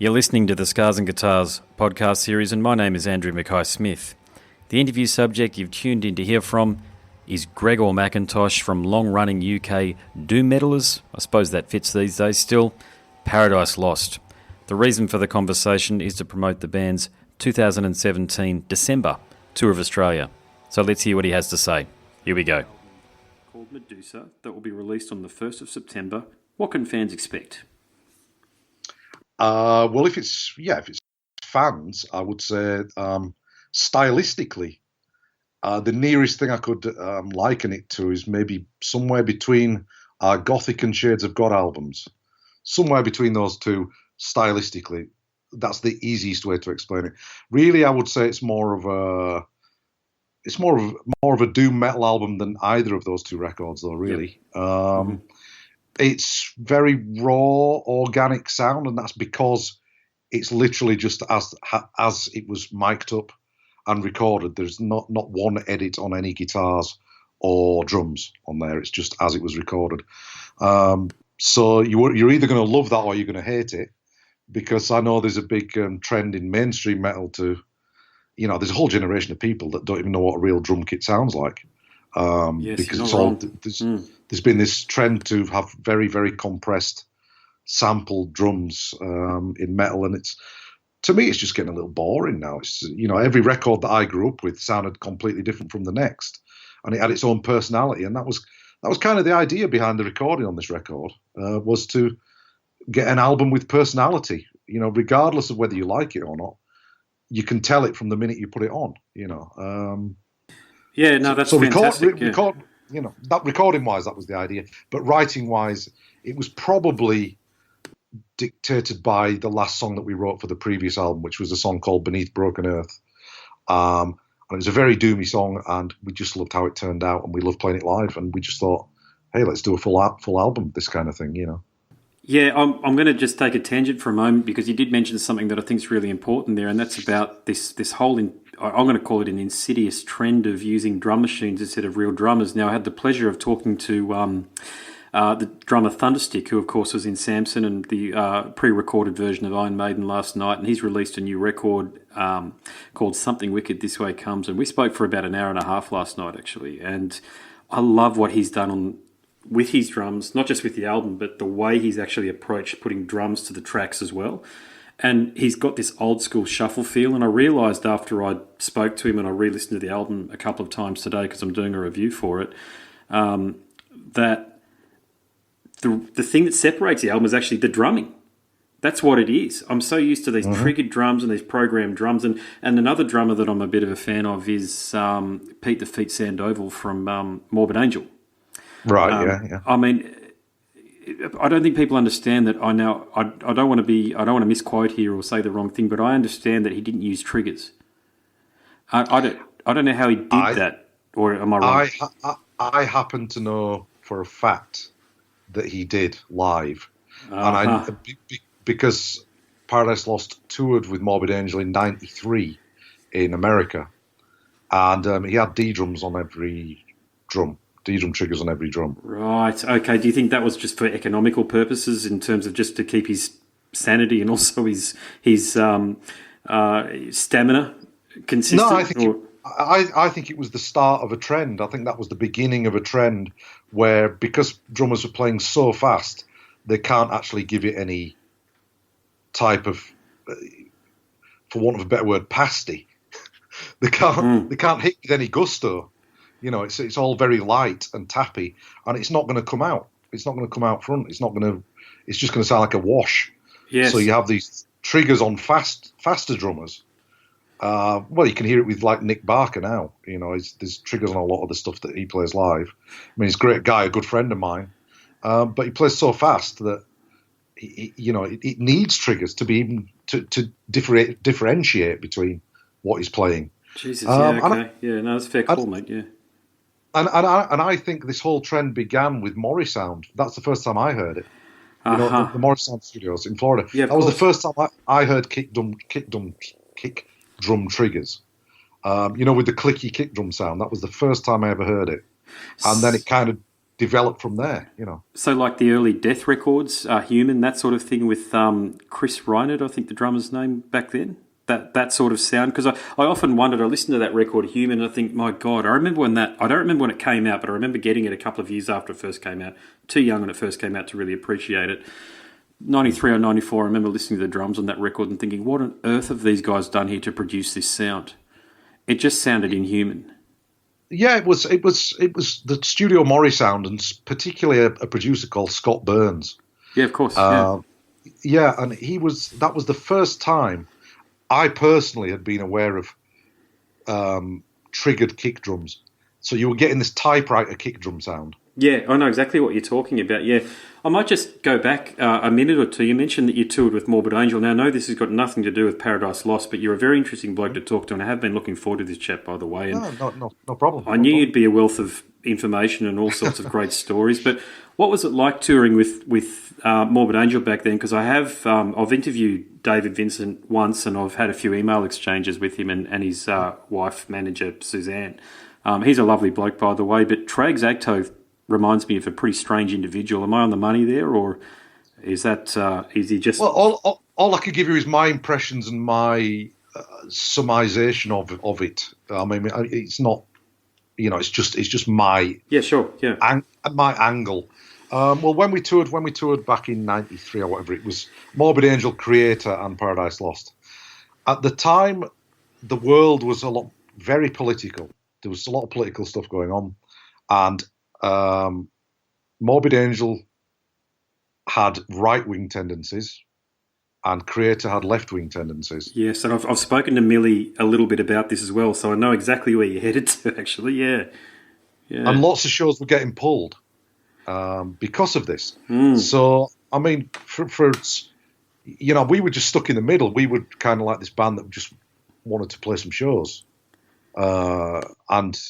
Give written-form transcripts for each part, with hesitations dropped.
You're listening to the Scars and Guitars podcast series, and my name is Andrew Mackay-Smith. The interview subject you've tuned in to hear from is Gregor Mackintosh from long-running UK doom metalers, I suppose that fits these days still, Paradise Lost. The reason for the conversation is to promote the band's 2017 December tour of Australia. So let's hear what he has to say. Here we go. Called Medusa, that will be released on the 1st of September. What can fans expect? Well, if it's fans, I would say stylistically, the nearest thing I could liken it to is maybe somewhere between Gothic and Shades of God albums. Somewhere between those two, stylistically, that's the easiest way to explain it. Really, I would say it's more of a doom metal album than either of those two records, though. Really. Yep. It's very raw, organic sound, and that's because it's literally just as it was mic'd up and recorded. There's not one edit on any guitars or drums on there. It's just as it was recorded. So you're either going to love that or you're going to hate it, because I know there's a big trend in mainstream metal to, there's a whole generation of people that don't even know what a real drum kit sounds like. Because it's all there's been this trend to have very, very compressed sampled drums in metal, and to me it's just getting a little boring now. It's every record that I grew up with sounded completely different from the next, and it had its own personality, and that was kind of the idea behind the recording on this record, was to get an album with personality. Regardless of whether you like it or not, you can tell it from the minute you put it on. Yeah, no, that's fantastic. That recording-wise, that was the idea. But writing-wise, it was probably dictated by the last song that we wrote for the previous album, which was a song called Beneath Broken Earth. And it was a very doomy song, and we just loved how it turned out, and we loved playing it live, and we just thought, hey, let's do a full album, this kind of thing, Yeah, I'm going to just take a tangent for a moment, because you did mention something that I think is really important there, and that's about this whole, I'm going to call it an insidious trend of using drum machines instead of real drummers. Now, I had the pleasure of talking to the drummer Thunderstick, who of course was in Samson and the pre-recorded version of Iron Maiden last night, and he's released a new record called Something Wicked, This Way Comes, and we spoke for about an hour and a half last night, actually, and I love what he's done with his drums, not just with the album, but the way he's actually approached putting drums to the tracks as well. And he's got this old school shuffle feel, and I realised after I spoke to him and I re-listened to the album a couple of times today because I'm doing a review for it, that the thing that separates the album is actually the drumming. That's what it is. I'm so used to these triggered drums and these programmed drums, and another drummer that I'm a bit of a fan of is Pete the Feet Sandoval from Morbid Angel. Right, yeah. I mean, I don't think people understand that. I don't want to misquote here or say the wrong thing, but I understand that he didn't use triggers. I don't know how he did that, or am I wrong? I happen to know for a fact that he did live, and because Paradise Lost toured with Morbid Angel in '93 in America, and he had D drums on every drum. D-drum triggers on every drum. Right, okay. Do you think that was just for economical purposes in terms of just to keep his sanity and also his stamina consistent? No, I think it was the start of a trend. I think that was the beginning of a trend where, because drummers were playing so fast, they can't actually give it any type of, for want of a better word, pasty. They can't hit with any gusto. It's all very light and tappy, and it's not going to come out. It's not going to come out front. It's just going to sound like a wash. Yes. So you have these triggers on faster drummers. Well, you can hear it with like Nick Barker now. There's triggers on a lot of the stuff that he plays live. I mean, he's a great guy, a good friend of mine, but he plays so fast that it needs triggers to be even to differentiate between what he's playing. Jesus, yeah, okay, that's a fair call, mate. Yeah. And I think this whole trend began with Morrisound. That's the first time I heard it. The Morrisound Studios in Florida. Yeah, that was the first time I heard kick drum triggers. With the clicky kick drum sound. That was the first time I ever heard it. And then it kind of developed from there, you know. So, like the early Death Records, Human, that sort of thing with Chris Reinert, I think the drummer's name back then. That sort of sound, because I often wondered. I listened to that record Human, and I think, my God, I remember when that. I don't remember when it came out, but I remember getting it a couple of years after it first came out. Too young when it first came out to really appreciate it. 93 or 94, I remember listening to the drums on that record and thinking, what on earth have these guys done here to produce this sound? It just sounded inhuman. Yeah, it was the Studio Mori sound, and particularly a producer called Scott Burns. Yeah, of course. Yeah, and that was the first time I personally had been aware of triggered kick drums. So you were getting this typewriter kick drum sound. Yeah, I know exactly what you're talking about. Yeah, I might just go back a minute or two. You mentioned that you toured with Morbid Angel. Now, I know this has got nothing to do with Paradise Lost, but you're a very interesting bloke to talk to, and I have been looking forward to this chat, by the way. And no problem. I knew you'd be a wealth of information and all sorts of great stories. But what was it like touring with Morbid Angel back then? Because I've interviewed David Vincent once, and I've had a few email exchanges with him and his wife, manager, Suzanne. He's a lovely bloke, by the way, but Trags Agto reminds me of a pretty strange individual. Am I on the money there, or is he just... Well, all I could give you is my impressions and my summarization of it. I mean, it's not, it's just my... Yeah, sure, yeah. My angle. Well, when we toured back in 93 or whatever, it was Morbid Angel, Creator and Paradise Lost. At the time, the world was very political. There was a lot of political stuff going on, and Morbid Angel had right-wing tendencies, and Creator had left-wing tendencies. Yes, and I've spoken to Millie a little bit about this as well, so I know exactly where you're headed to, actually, yeah. And lots of shows were getting pulled because of this. So, I mean, for we were just stuck in the middle. We were kind of like this band that just wanted to play some shows. And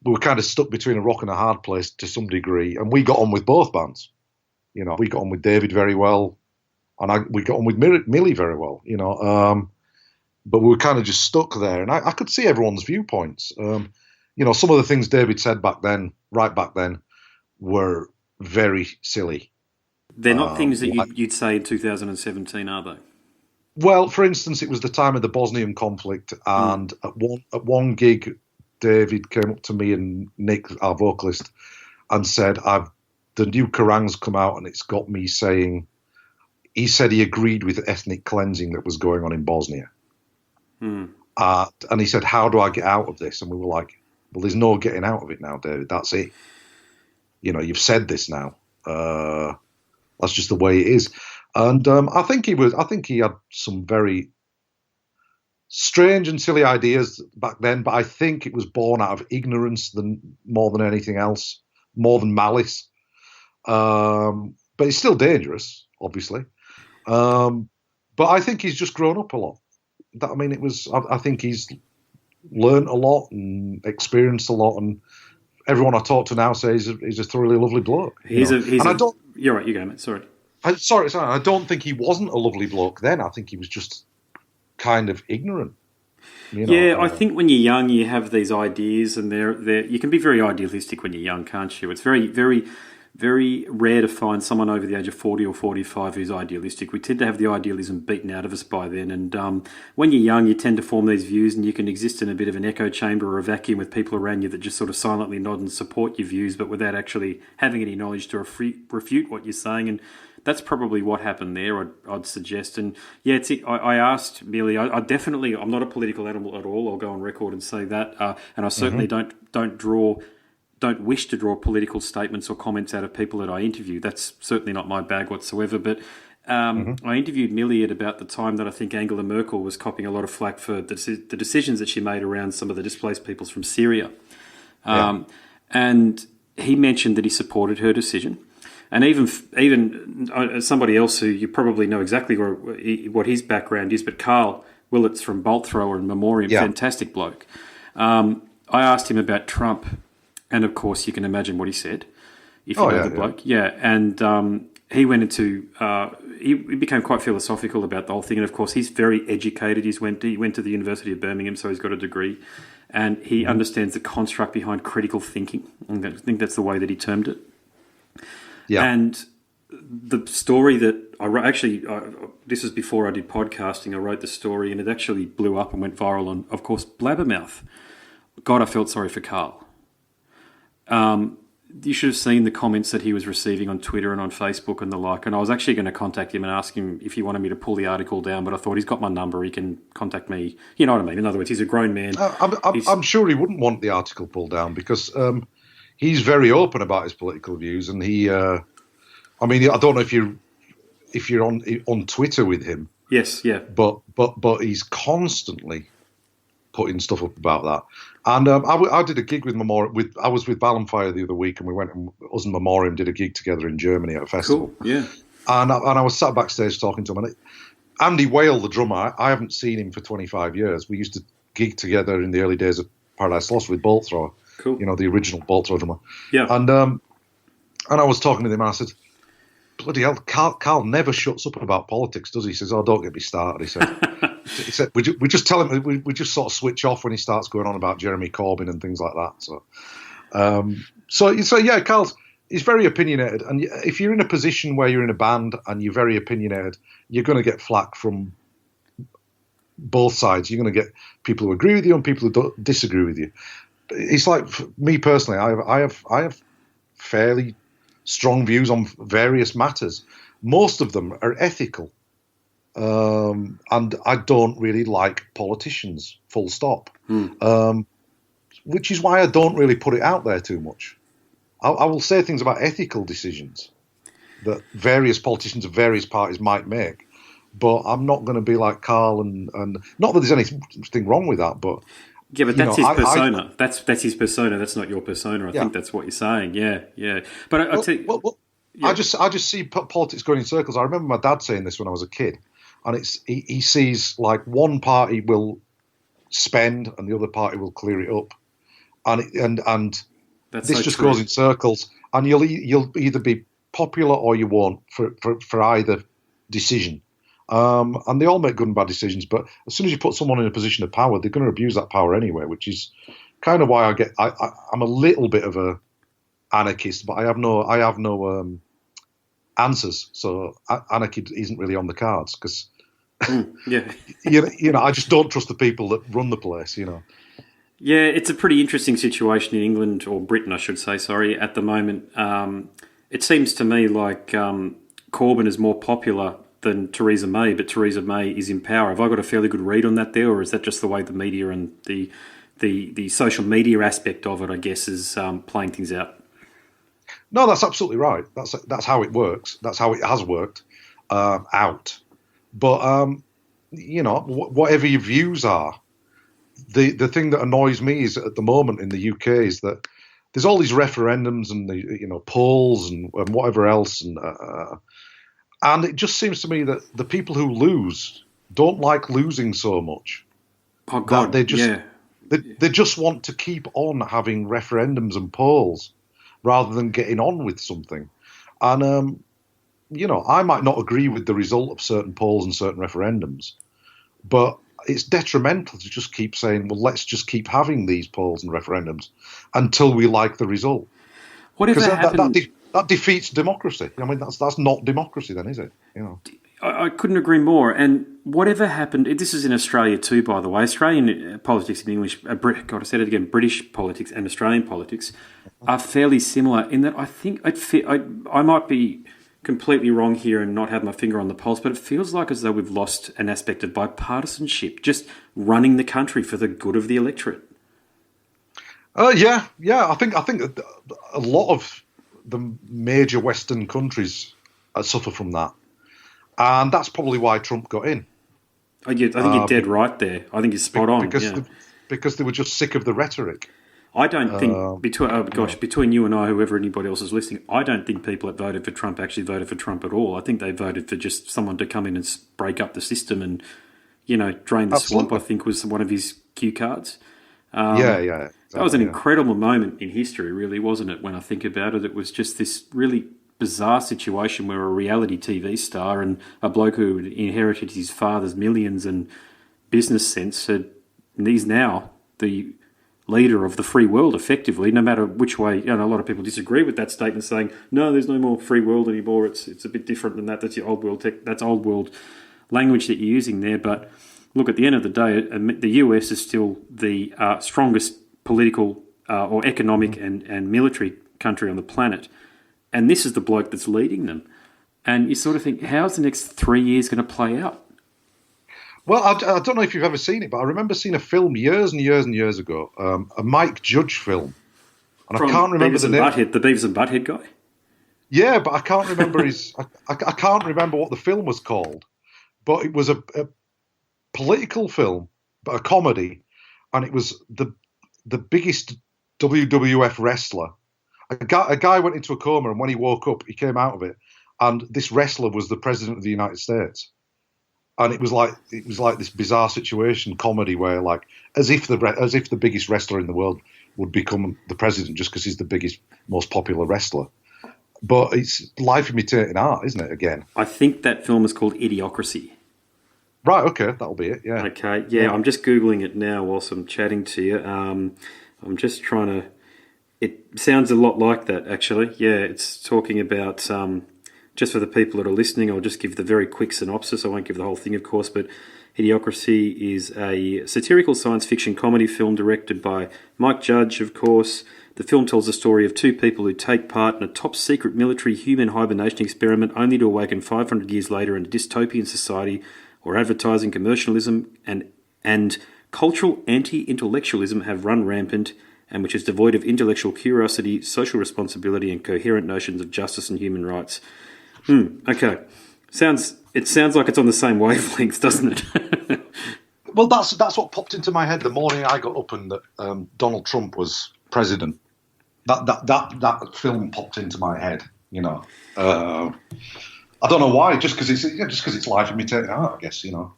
we were kind of stuck between a rock and a hard place to some degree, and we got on with both bands. We got on with David very well, and we got on with Millie very well. But we were kind of just stuck there, and I could see everyone's viewpoints. Some of the things David said right back then, were very silly. They're not things that you'd say in 2017, are they? Well, for instance, it was the time of the Bosnian conflict, and at one gig, David came up to me and Nick, our vocalist, and said, the new Kerrang's come out and it's got me saying, he said he agreed with the ethnic cleansing that was going on in Bosnia. And he said, how do I get out of this? And we were like, well, there's no getting out of it now, David. That's it. You've said this now. That's just the way it is. And I think he had some very strange and silly ideas back then, but I think it was born out of ignorance more than anything else, more than malice. But it's still dangerous, obviously. But I think he's just grown up a lot. I think he's learned a lot and experienced a lot, and everyone I talk to now says he's a thoroughly lovely bloke. You're right, you go, mate. Sorry. Sorry. I don't think he wasn't a lovely bloke then. I think he was just kind of ignorant. I think when you're young, you have these ideas, and you can be very idealistic when you're young, can't you? It's very, very, very rare to find someone over the age of 40 or 45 who's idealistic. We tend to have the idealism beaten out of us by then, and when you're young, you tend to form these views, and you can exist in a bit of an echo chamber or a vacuum with people around you that just sort of silently nod and support your views, but without actually having any knowledge to refute what you're saying. And that's probably what happened there, I'd suggest. And yeah, I asked Millie. I'm not a political animal at all. I'll go on record and say that. And I certainly don't wish to draw political statements or comments out of people that I interview. That's certainly not my bag whatsoever. But I interviewed Millie at about the time that I think Angela Merkel was copping a lot of flack for the decisions that she made around some of the displaced peoples from Syria. And he mentioned that he supported her decision. And even somebody else who you probably know exactly what his background is, but Carl Willits from Bolt Thrower and Memoriam, fantastic bloke. I asked him about Trump, and of course you can imagine what he said, if you know the bloke. Yeah, and he went into he became quite philosophical about the whole thing, and of course he's very educated. He went to the University of Birmingham, so he's got a degree, and he understands the construct behind critical thinking. And I think that's the way that he termed it. Yeah. And the story that I wrote, actually, this was before I did podcasting. I wrote the story, and it actually blew up and went viral on, of course, Blabbermouth. God, I felt sorry for Carl. You should have seen the comments that he was receiving on Twitter and on Facebook and the like. And I was actually going to contact him and ask him if he wanted me to pull the article down, but I thought he's got my number. He can contact me. You know what I mean? In other words, he's a grown man. I'm sure he wouldn't want the article pulled down because he's very open about his political views, and he. I don't know if you're on Twitter with him. Yes, yeah. But he's constantly putting stuff up about that. And I did a gig with Memoriam. I was with Ballenfire the other week, and we went and us and Memoriam did a gig together in Germany at a festival. Cool, yeah. And I was sat backstage talking to him. And Andy Whale, the drummer, I haven't seen him for 25 years. We used to gig together in the early days of Paradise Lost with Bolt Thrower. Cool. You know, the original Bolt Thrower drummer. Yeah. And I was talking with him, and I said, bloody hell, Carl never shuts up about politics, does he? He says, "Oh, don't get me started," he said. He said, we just tell him, we just sort of switch off when he starts going on about Jeremy Corbyn and things like that. So yeah, Carl's, he's very opinionated. And if you're in a position where you're in a band and you're very opinionated, you're going to get flack from both sides. You're going to get people who agree with you and people who don't disagree with you. It's like, for me personally, I have fairly strong views on various matters. Most of them are ethical. And I don't really like politicians, full stop. Which is why I don't really put it out there too much. I will say things about ethical decisions that various politicians of various parties might make, but I'm not going to be like Carl and not that there's anything wrong with that, but yeah, but that's his persona. That's his persona. That's not your persona. I think that's what you're saying. Yeah. But I tell you, I just see politics going in circles. I remember my dad saying this when I was a kid, and he sees like one party will spend and the other party will clear it up, and that's this so just true. goes in circles, and you'll either be popular or you won't for either decision. And they all make good and bad decisions, but as soon as you put someone in a position of power, they're going to abuse that power anyway, which is kind of why I'm a little bit of a anarchist, but I have no answers. So anarchy isn't really on the cards because I just don't trust the people that run the place. Yeah, it's a pretty interesting situation in England, or Britain, I should say. Sorry, at the moment, it seems to me like Corbyn is more popular than Theresa May, but Theresa May is in power. Have I got a fairly good read on that there, or is that just the way the media and the social media aspect of it, I guess, is playing things out? No, that's absolutely right. That's how it works. That's how it has worked out. But whatever your views are, the thing that annoys me is at the moment in the UK is that there's all these referendums and the polls and whatever else, and it just seems to me that the people who lose don't like losing so much. Oh God, they just want to keep on having referendums and polls rather than getting on with something. And I might not agree with the result of certain polls and certain referendums, but it's detrimental to just keep saying, well, let's just keep having these polls and referendums until we like the result. Whatever happened... That defeats democracy. I mean, that's not democracy then, is it? I couldn't agree more. And whatever happened, this is in Australia too, by the way. Australian politics and English, God, I said it again, British politics and Australian politics are fairly similar in that I think I might be completely wrong here and not have my finger on the pulse, but it feels like as though we've lost an aspect of bipartisanship, just running the country for the good of the electorate. Yeah. I think a lot of the major Western countries suffer from that, and that's probably why Trump got in. I think you're dead right there. I think you're spot on. Because they were just sick of the rhetoric. I don't think between you and I, anybody else is listening, I don't think people that voted for Trump actually voted for Trump at all. I think they voted for just someone to come in and break up the system and drain the swamp. I think was one of his cue cards. Exactly, that was an incredible moment in history, really, wasn't it? When I think about it, it was just this really bizarre situation where a reality TV star and a bloke who inherited his father's millions and business sense he's now the leader of the free world, effectively, no matter which way. You know, a lot of people disagree with that statement, saying, no, there's no more free world anymore. It's a bit different than that. That's your old world that's old world language that you're using there. But look, at the end of the day, the US is still the strongest political or economic and military country on the planet. And this is the bloke that's leading them. And you sort of think, how's the next 3 years going to play out? Well, I don't know if you've ever seen it, but I remember seeing a film years and years and years ago, a Mike Judge film. And From I can't remember the name. The Beavis and Butthead guy? Yeah, but I can't remember I can't remember what the film was called. But it was a political film, but a comedy. And it was the biggest WWF wrestler. A guy went into a coma, and when he woke up, he came out of it. And this wrestler was the president of the United States. And it was like this bizarre situation comedy where, like, as if the biggest wrestler in the world would become the president just because he's the biggest, most popular wrestler. But it's life imitating art, isn't it? Again, I think that film is called Idiocracy. Right. Okay, that'll be it. Yeah. Okay. Yeah, I'm just googling it now whilst I'm chatting to you. I'm just trying to. It sounds a lot like that, actually. Yeah, it's talking about. Just for the people that are listening, I'll just give the very quick synopsis. I won't give the whole thing, of course, but Idiocracy is a satirical science fiction comedy film directed by Mike Judge, of course. The film tells the story of two people who take part in a top-secret military human hibernation experiment only to awaken 500 years later in a dystopian society where advertising, commercialism, and cultural anti-intellectualism have run rampant and which is devoid of intellectual curiosity, social responsibility, and coherent notions of justice and human rights. Okay. It sounds like it's on the same wavelength, doesn't it? Well, that's what popped into my head the morning I got up and that Donald Trump was president. That film popped into my head. You know, I don't know why. Just because it's life imitating art, I guess. You know.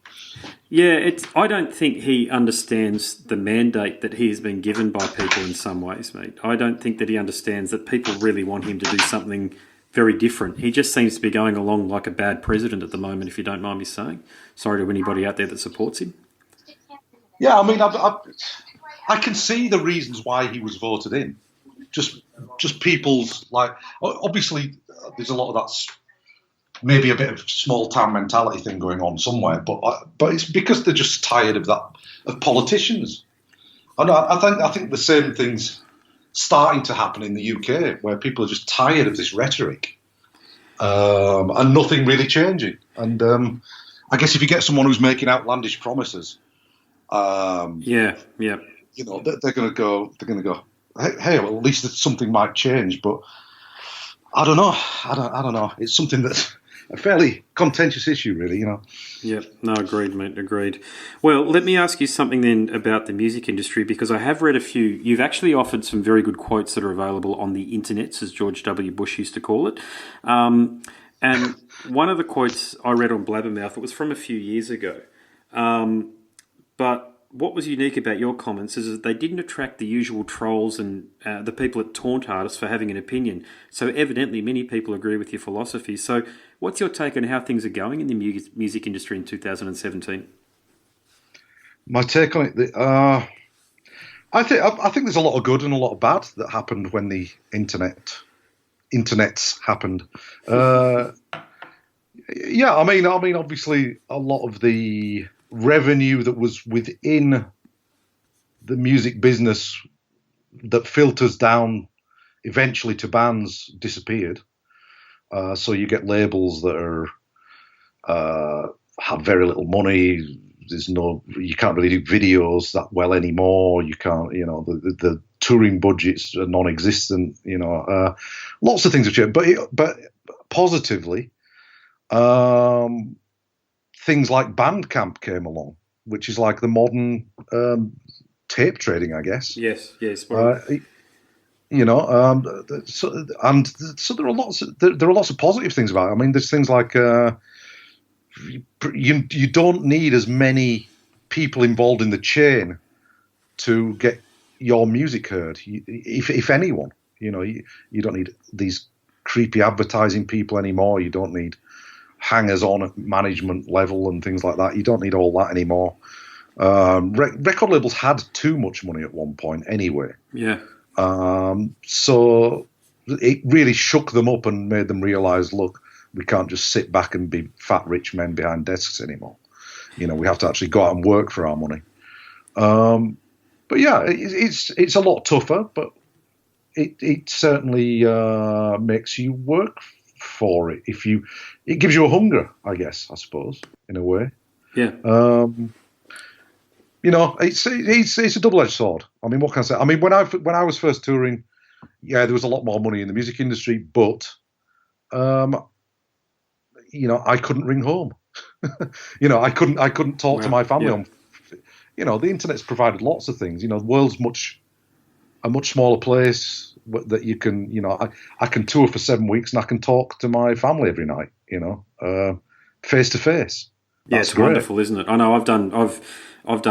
Yeah, I don't think he understands the mandate that he has been given by people in some ways, mate. I don't think that he understands that people really want him to do something very different. He just seems to be going along like a bad president at the moment, if you don't mind me saying. Sorry to anybody out there that supports him. Yeah, I mean, I can see the reasons why he was voted in. Just people's, like, obviously there's a lot of that's maybe a bit of small town mentality thing going on somewhere, but it's because they're just tired of politicians. And I think the same thing's starting to happen in the UK, where people are just tired of this rhetoric, and nothing really changing. And I guess if you get someone who's making outlandish promises, yeah, you know, they're going to go, hey, well, at least something might change. But I don't know. It's something that's a fairly contentious issue, really, you know. Yeah, no, agreed, mate, agreed. Well, let me ask you something then about the music industry, because I have read a few. You've actually offered some very good quotes that are available on the internet, as George W. Bush used to call it. And one of the quotes I read on Blabbermouth, it was from a few years ago. But what was unique about your comments is that they didn't attract the usual trolls and the people that taunt artists for having an opinion. So evidently many people agree with your philosophy. So what's your take on how things are going in the music industry in 2017? My take on it, I think there's a lot of good and a lot of bad that happened when the internets happened. Yeah, I mean, obviously a lot of the revenue that was within the music business that filters down eventually to bands disappeared. So you get labels that have very little money. You can't really do videos that well anymore. You can't, you know, the touring budgets are non-existent. You know, lots of things have changed, but positively, things like Bandcamp came along, which is like the modern tape trading, I guess. Yes. You know, so there are lots of positive things about it. I mean, there's things like you don't need as many people involved in the chain to get your music heard, if anyone. You know, you don't need these creepy advertising people anymore. You don't need hangers on at management level and things like that. You don't need all that anymore. Record labels had too much money at one point anyway. Yeah. So it really shook them up and made them realise, look, we can't just sit back and be fat rich men behind desks anymore. We have to actually go out and work for our money. But yeah, it's a lot tougher, but it certainly makes you work for it. It gives you a hunger, I guess, I suppose, in a way. Yeah. It's a double-edged sword. I mean, what can I say? I mean, when I was first touring, yeah, there was a lot more money in the music industry, but I couldn't ring home. I couldn't talk to my family on. The internet's provided lots of things. The world's a much smaller place that you can. I can tour for 7 weeks and I can talk to my family every night. Face to face. Yeah, it's great. Wonderful, isn't it? I know I've done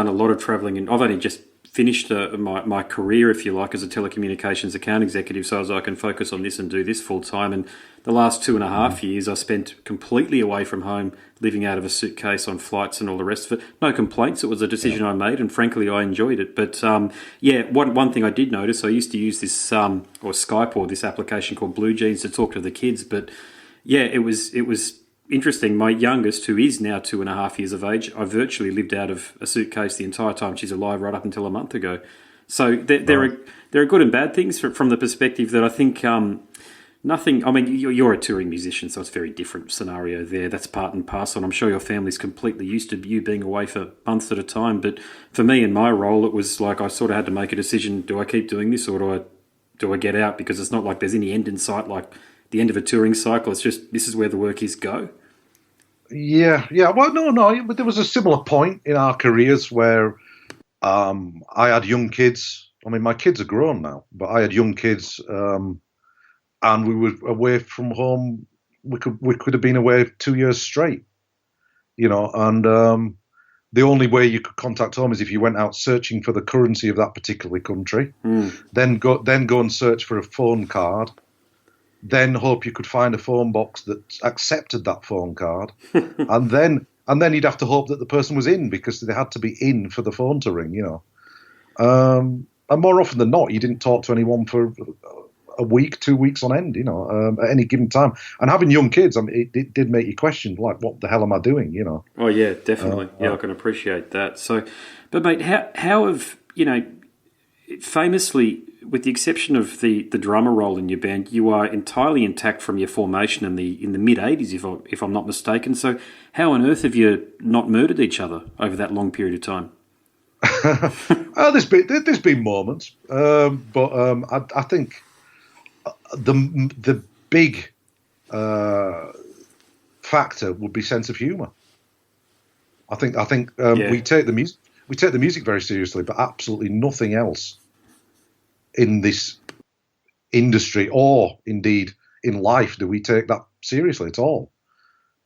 a lot of travelling, and I've only just finished my career, if you like, as a telecommunications account executive, so as I can focus on this and do this full time. And the last 2.5 years, I spent completely away from home, living out of a suitcase on flights and all the rest of it. No complaints. It was a decision I made, and frankly, I enjoyed it. But one thing I did notice, I used to use this or Skype or this application called Blue Jeans to talk to the kids. But yeah, it was interesting. My youngest, who is now 2.5 years of age, I virtually lived out of a suitcase the entire time she's alive, right up until a month ago. So there are good and bad things from the perspective that I think nothing. I mean, you're a touring musician, so it's a very different scenario there. That's part and parcel. And I'm sure your family's completely used to you being away for months at a time. But for me, in my role, it was like I sort of had to make a decision: do I keep doing this, or do I get out? Because it's not like there's any end in sight, like the end of a touring cycle. It's just this is where the work is. Go. Yeah. Well, no, but there was a similar point in our careers where I had young kids. I mean, my kids are grown now, but I had young kids, and we were away from home. We could have been away 2 years straight, and the only way you could contact home is if you went out searching for the currency of that particular country, then go and search for a phone card. Then hope you could find a phone box that accepted that phone card, and then you'd have to hope that the person was in, because they had to be in for the phone to ring, And more often than not, you didn't talk to anyone for a week, 2 weeks on end, at any given time. And having young kids, I mean, it did make you question, like, what the hell am I doing, Oh yeah, definitely. I can appreciate that. So, but mate, how have famously, with the exception of the drummer role in your band, you are entirely intact from your formation in the mid '80s, if I'm not mistaken. So, how on earth have you not murdered each other over that long period of time? There's been moments, but I think the big factor would be sense of humour. I think we take the music very seriously, but absolutely nothing else in this industry, or indeed in life, do we take that seriously at all.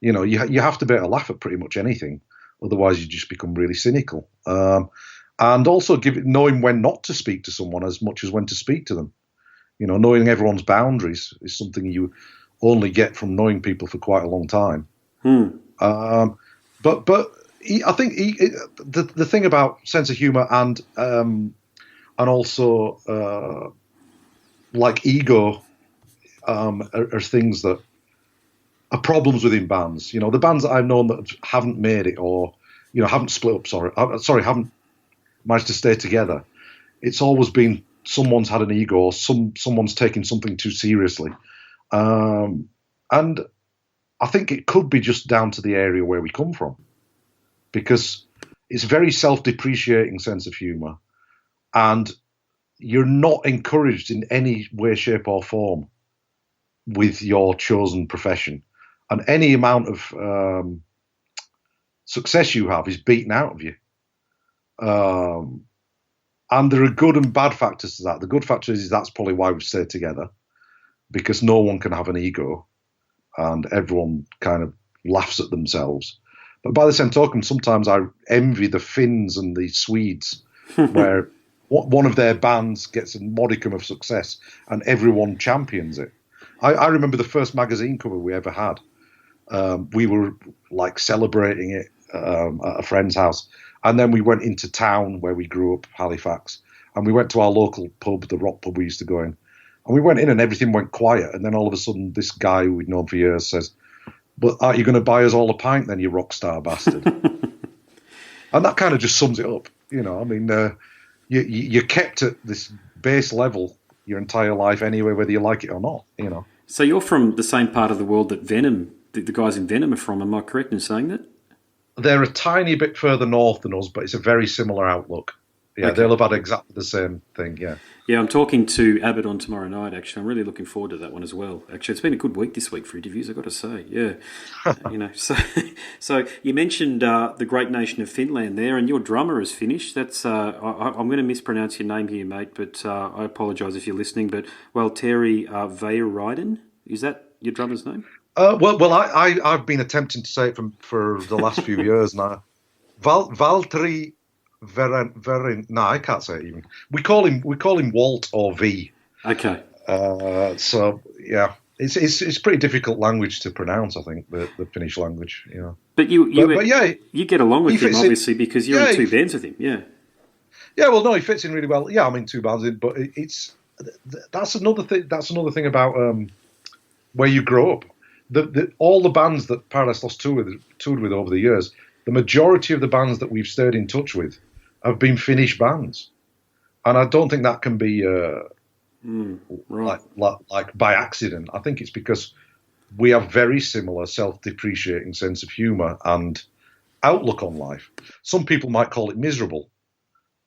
You have to be able to laugh at pretty much anything, otherwise you just become really cynical. And also knowing when not to speak to someone as much as when to speak to them. Knowing everyone's boundaries is something you only get from knowing people for quite a long time. But I think the thing about sense of humour and also like ego are things that are problems within bands. The bands that I've known that haven't made it, or haven't split up. Haven't managed to stay together. It's always been someone's had an ego, or someone's taking something too seriously, and I think it could be just down to the area where we come from, because it's a very self-depreciating sense of humour, and you're not encouraged in any way, shape or form with your chosen profession. And any amount of success you have is beaten out of you. And there are good and bad factors to that. The good factor is that's probably why we stay together, because no one can have an ego and everyone kind of laughs at themselves. But by the same token, sometimes I envy the Finns and the Swedes, where one of their bands gets a modicum of success and everyone champions it. I remember the first magazine cover we ever had. We were like celebrating it, at a friend's house. And then we went into town where we grew up, Halifax, and we went to our local pub, the Rock pub we used to go in. And we went in and everything went quiet. And then all of a sudden, this guy who we'd known for years says, "But aren't you going to buy us all a pint then, you rock star bastard?" And that kind of just sums it up. I mean, you're kept at this base level your entire life anyway, whether you like it or not. So you're from the same part of the world that Venom, the guys in Venom are from. Am I correct in saying that? They're a tiny bit further north than us, but it's a very similar outlook. Yeah, okay. They'll have had exactly the same thing, yeah. Yeah, I'm talking to Abbott on tomorrow night, actually. I'm really looking forward to that one as well. Actually, it's been a good week this week for interviews, I've got to say, yeah. So you mentioned the great nation of Finland there, and your drummer is Finnish. That's I'm going to mispronounce your name here, mate, but I apologise if you're listening, but Valtteri Väyrynen, is that your drummer's name? I've been attempting to say it for the last few years now. Valtteri Väyrynen. No, I can't say it even. We call him Walt or V. Okay. So yeah, it's pretty difficult language to pronounce. I think the Finnish language. But you get along with him obviously because you're in two bands with him. Yeah. Yeah. Well, no, he fits in really well. Yeah, I'm in two bands, but that's another thing. That's another thing about where you grow up. All the bands that Paradise Lost toured with over the years, the majority of the bands that we've stayed in touch with have been Finnish bands, and I don't think that can be right. like by accident. I think it's because we have very similar self-depreciating sense of humour and outlook on life. Some people might call it miserable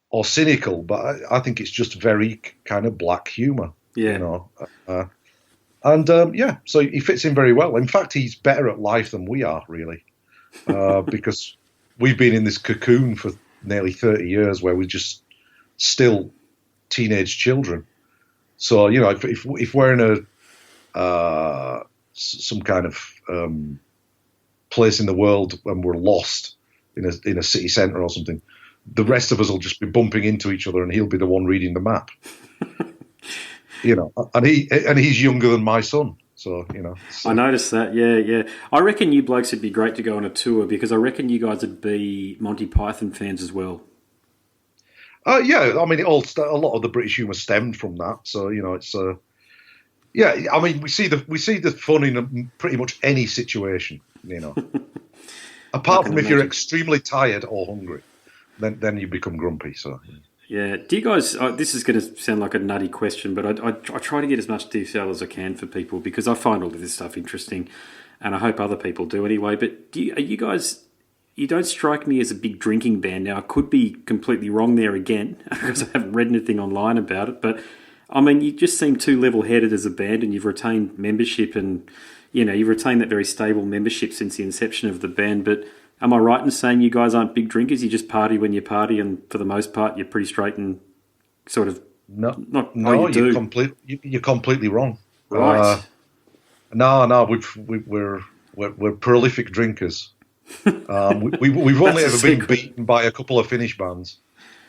or cynical, but I think it's just very kind of black humour. Yeah. So he fits in very well. In fact, he's better at life than we are, really, because we've been in this cocoon for nearly 30 years where we're just still teenage children. So, if we're in some kind of place in the world and we're lost in a city centre or something, the rest of us will just be bumping into each other and he'll be the one reading the map. And he's younger than my son, so. I noticed that, yeah. I reckon you blokes would be great to go on a tour because I reckon you guys would be Monty Python fans as well. Yeah, I mean, a lot of the British humour stemmed from that, so it's. Yeah, I mean, we see the fun in pretty much any situation, apart from if you're extremely tired or hungry, then you become grumpy. So. Yeah. Do you guys, this is going to sound like a nutty question, but I try to get as much detail as I can for people because I find all of this stuff interesting and I hope other people do anyway. But are you guys, you don't strike me as a big drinking band. Now, I could be completely wrong there again because I haven't read anything online about it. But, I mean, you just seem too level-headed as a band and you've retained membership and, you've retained that very stable membership since the inception of the band. But am I right in saying you guys aren't big drinkers? You just party when you party, and for the most part, you're pretty straight and sort of no. You're completely wrong. Right? We're prolific drinkers. We've only ever been beaten by a couple of Finnish bands.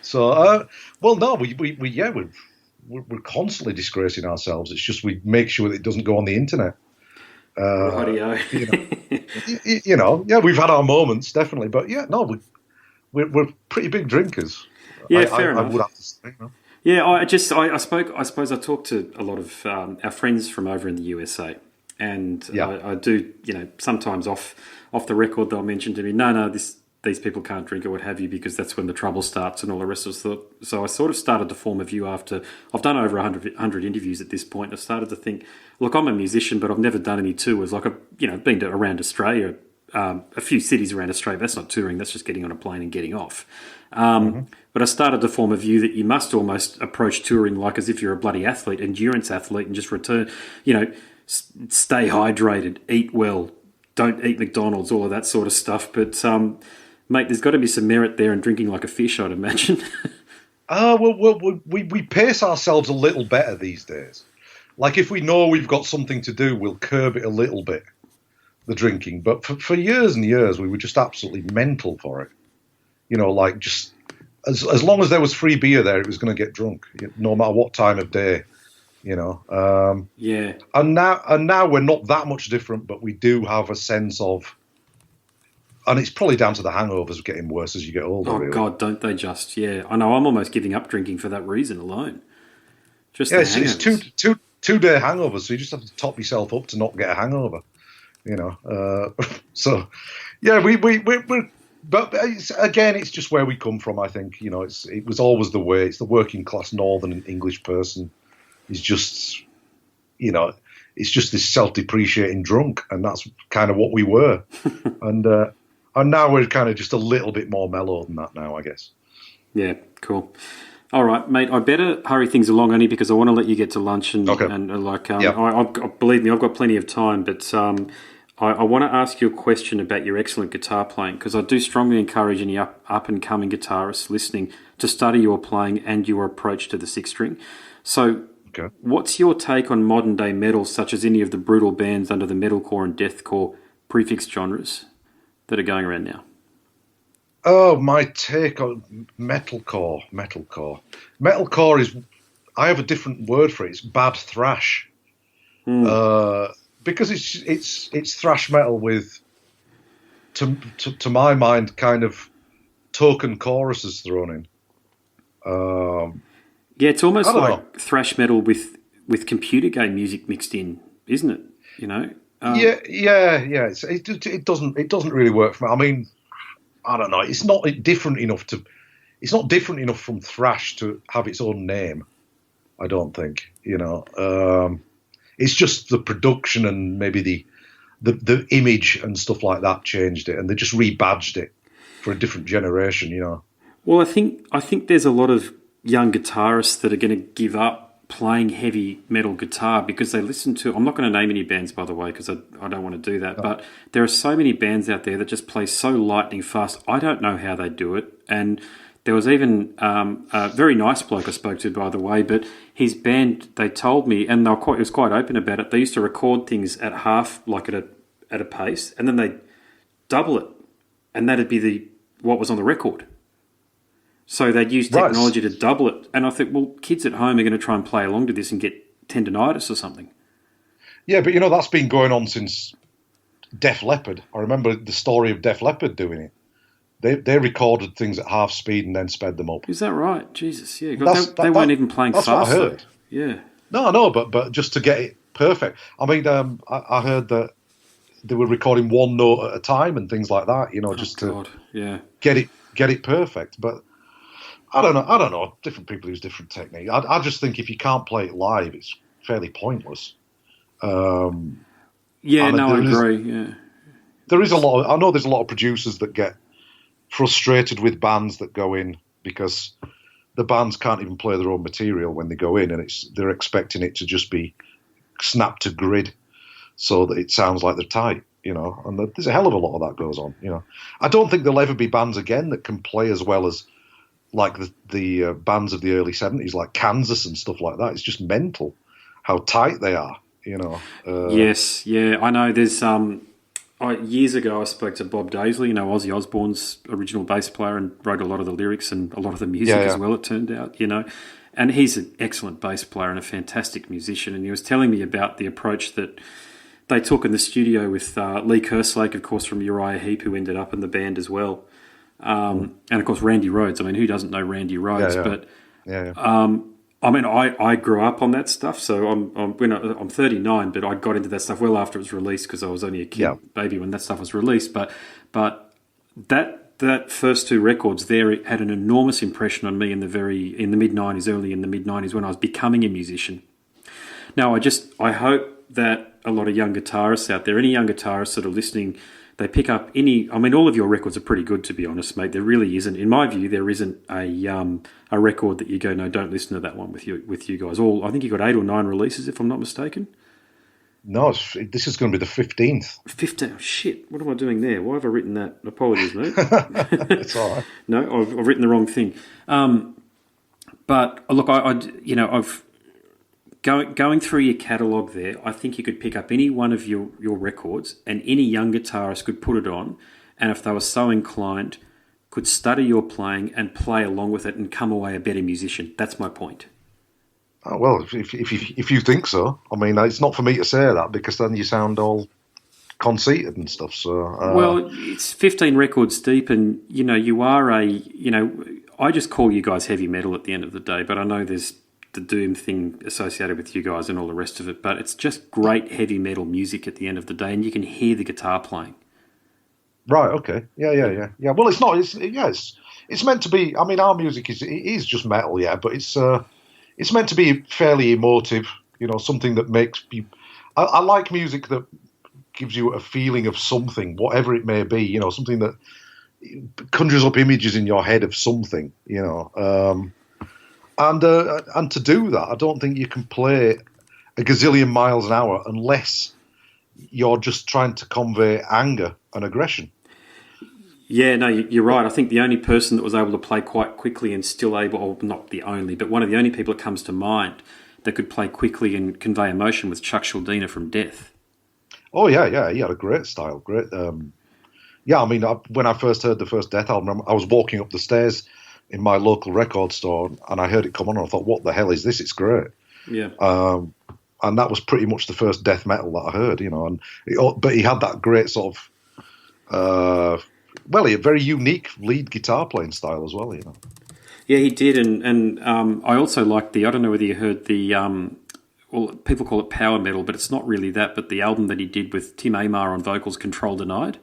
So, we're constantly disgracing ourselves. It's just we make sure that it doesn't go on the internet. Rightio. We've had our moments, definitely, but we're pretty big drinkers. Yeah, fair enough. I would have to say, Yeah, I suppose I talked to a lot of our friends from over in the USA, and I do, sometimes off the record they'll mention to me, no, these people can't drink or what have you because that's when the trouble starts and all the rest of us. So I sort of started to form a view after I've done over 100 interviews at this point. I started to think, look, I'm a musician, but I've never done any tours. Like I've been around Australia, a few cities around Australia. That's not touring. That's just getting on a plane and getting off. But I started to form a view that you must almost approach touring like as if you're a bloody athlete, endurance athlete, and just return, stay hydrated, eat well, don't eat McDonald's, all of that sort of stuff. But mate, there's got to be some merit there in drinking like a fish, I'd imagine. We pace ourselves a little better these days. Like if we know we've got something to do, we'll curb it a little bit, the drinking. But for years and years, we were just absolutely mental for it. Like just as long as there was free beer there, it was going to get drunk, no matter what time of day. Yeah. And now we're not that much different, but we do have a sense of And it's probably down to the hangovers getting worse as you get older. Oh, really. God, don't they just? Yeah. I know, I'm almost giving up drinking for that reason alone. Just Yeah, the it's hangovers. 2 day hangovers, so you just have to top yourself up to not get a hangover. You know, so yeah, we're but it's just where we come from. I think it was always the way. It's the working class Northern English person is just you know it's just this self-depreciating drunk, and that's kind of what we were. and now we're kind of just a little bit more mellow than that now, I guess. Yeah, cool. All right, mate. I better hurry things along only because I want to let you get to lunch Okay. Yeah. Believe me, I've got plenty of time. But I want to ask you a question about your excellent guitar playing, because I do strongly encourage any up and coming guitarists listening to study your playing and your approach to the six string. So, Okay. what's your take on modern day metal, such as any of the brutal bands under the metalcore and deathcore prefix genres that are going around now? Oh, my take on metalcore. Metalcore is, I have a different word for it. It's bad thrash. Because it's thrash metal with, to my mind, kind of token choruses thrown in. Yeah, it's almost I don't like thrash metal with computer game music mixed in, isn't it? You know? Yeah. It doesn't really work for me. I mean, I don't know. It's not different enough from thrash to have its own name. I don't think. It's just the production and maybe the image and stuff like that changed it, and they just rebadged it for a different generation. Well, I think there's a lot of young guitarists that are going to give up playing heavy metal guitar because they listen to. I'm not going to name any bands, by the way, because I don't want to do that. No. But there are so many bands out there that just play so lightning fast. I don't know how they do it. And there was even a very nice bloke I spoke to, by the way, but his band, they told me, and it was quite open about it, they used to record things at half, like at a pace, and then they double it, and that'd be what was on the record. So they'd use technology to double it. And I think, well, kids at home are going to try and play along to this and get tendinitis or something. Yeah, but that's been going on since Def Leppard. I remember the story of Def Leppard doing it. They recorded things at half speed and then sped them up. Is that right? Jesus, yeah. They weren't even playing fast. That's what I heard. Though. Yeah. No, but just to get it perfect. I mean, I heard that they were recording one note at a time and things like that, just to get it perfect. But I don't know. Different people use different techniques. I just think if you can't play it live, it's fairly pointless. I agree. Yeah, there is a lot. I know there's a lot of producers that get frustrated with bands that go in because the bands can't even play their own material when they go in, and they're expecting it to just be snapped to grid so that it sounds like they're tight. And there's a hell of a lot of that goes on. I don't think there'll ever be bands again that can play as well as like the bands of the early 70s, like Kansas and stuff like that. It's just mental how tight they are, Yes, yeah, I know. There's years ago I spoke to Bob Daisley, Ozzy Osbourne's original bass player, and wrote a lot of the lyrics and a lot of the music as well, it turned out, And he's an excellent bass player and a fantastic musician. And he was telling me about the approach that they took in the studio with Lee Kerslake, of course, from Uriah Heep, who ended up in the band as well. And of course, Randy Rhoads. I mean, who doesn't know Randy Rhoads? I mean, I grew up on that stuff. So I'm 39, but I got into that stuff well after it was released because I was only a kid, baby, when that stuff was released. But that first two records there had an enormous impression on me in the mid-90s, early in the mid-90s when I was becoming a musician. Now, I hope that a lot of young guitarists out there, any young guitarists that are listening, they pick up all of your records are pretty good, to be honest, mate. There really isn't, in my view, there isn't a record that you go, no, don't listen to that one with you guys. I think you got 8 or 9 releases, if I'm not mistaken. No, this is going to be the 15th. 15th? Shit, what am I doing there? Why have I written that? Apologies, mate. It's all right. No, I've written the wrong thing. But look, I've going through your catalogue there, I think you could pick up any one of your records and any young guitarist could put it on, and if they were so inclined, could study your playing and play along with it and come away a better musician. That's my point. Oh, well, if you think so. I mean, it's not for me to say that because then you sound all conceited and stuff. So Well, it's 15 records deep, and you are I just call you guys heavy metal at the end of the day, but I know there's the doom thing associated with you guys and all the rest of it, but it's just great heavy metal music at the end of the day, and you can hear the guitar playing. right, okay, yeah. Well, it's not. It's meant to be. I mean, our music is just metal, yeah, but it's meant to be fairly emotive. Something that makes you. I like music that gives you a feeling of something, whatever it may be. Something that conjures up images in your head of something. And to do that, I don't think you can play a gazillion miles an hour unless you're just trying to convey anger and aggression. Yeah, no, you're right. I think the only person that was able to play quite quickly and still able, or not the only, but one of the only people that comes to mind that could play quickly and convey emotion was Chuck Schuldiner from Death. Oh yeah, he had a great style, great. Yeah, I mean, when I first heard the first Death album, I was walking up the stairs in my local record store, and I heard it come on, and I thought, "What the hell is this? It's great." Yeah. And that was pretty much the first death metal that I heard, but he had that great sort of, a very unique lead guitar playing style as well, Yeah, he did, and I also liked I don't know whether you heard the, well, people call it power metal, but it's not really that, but the album that he did with Tim Amar on vocals, Control Denied.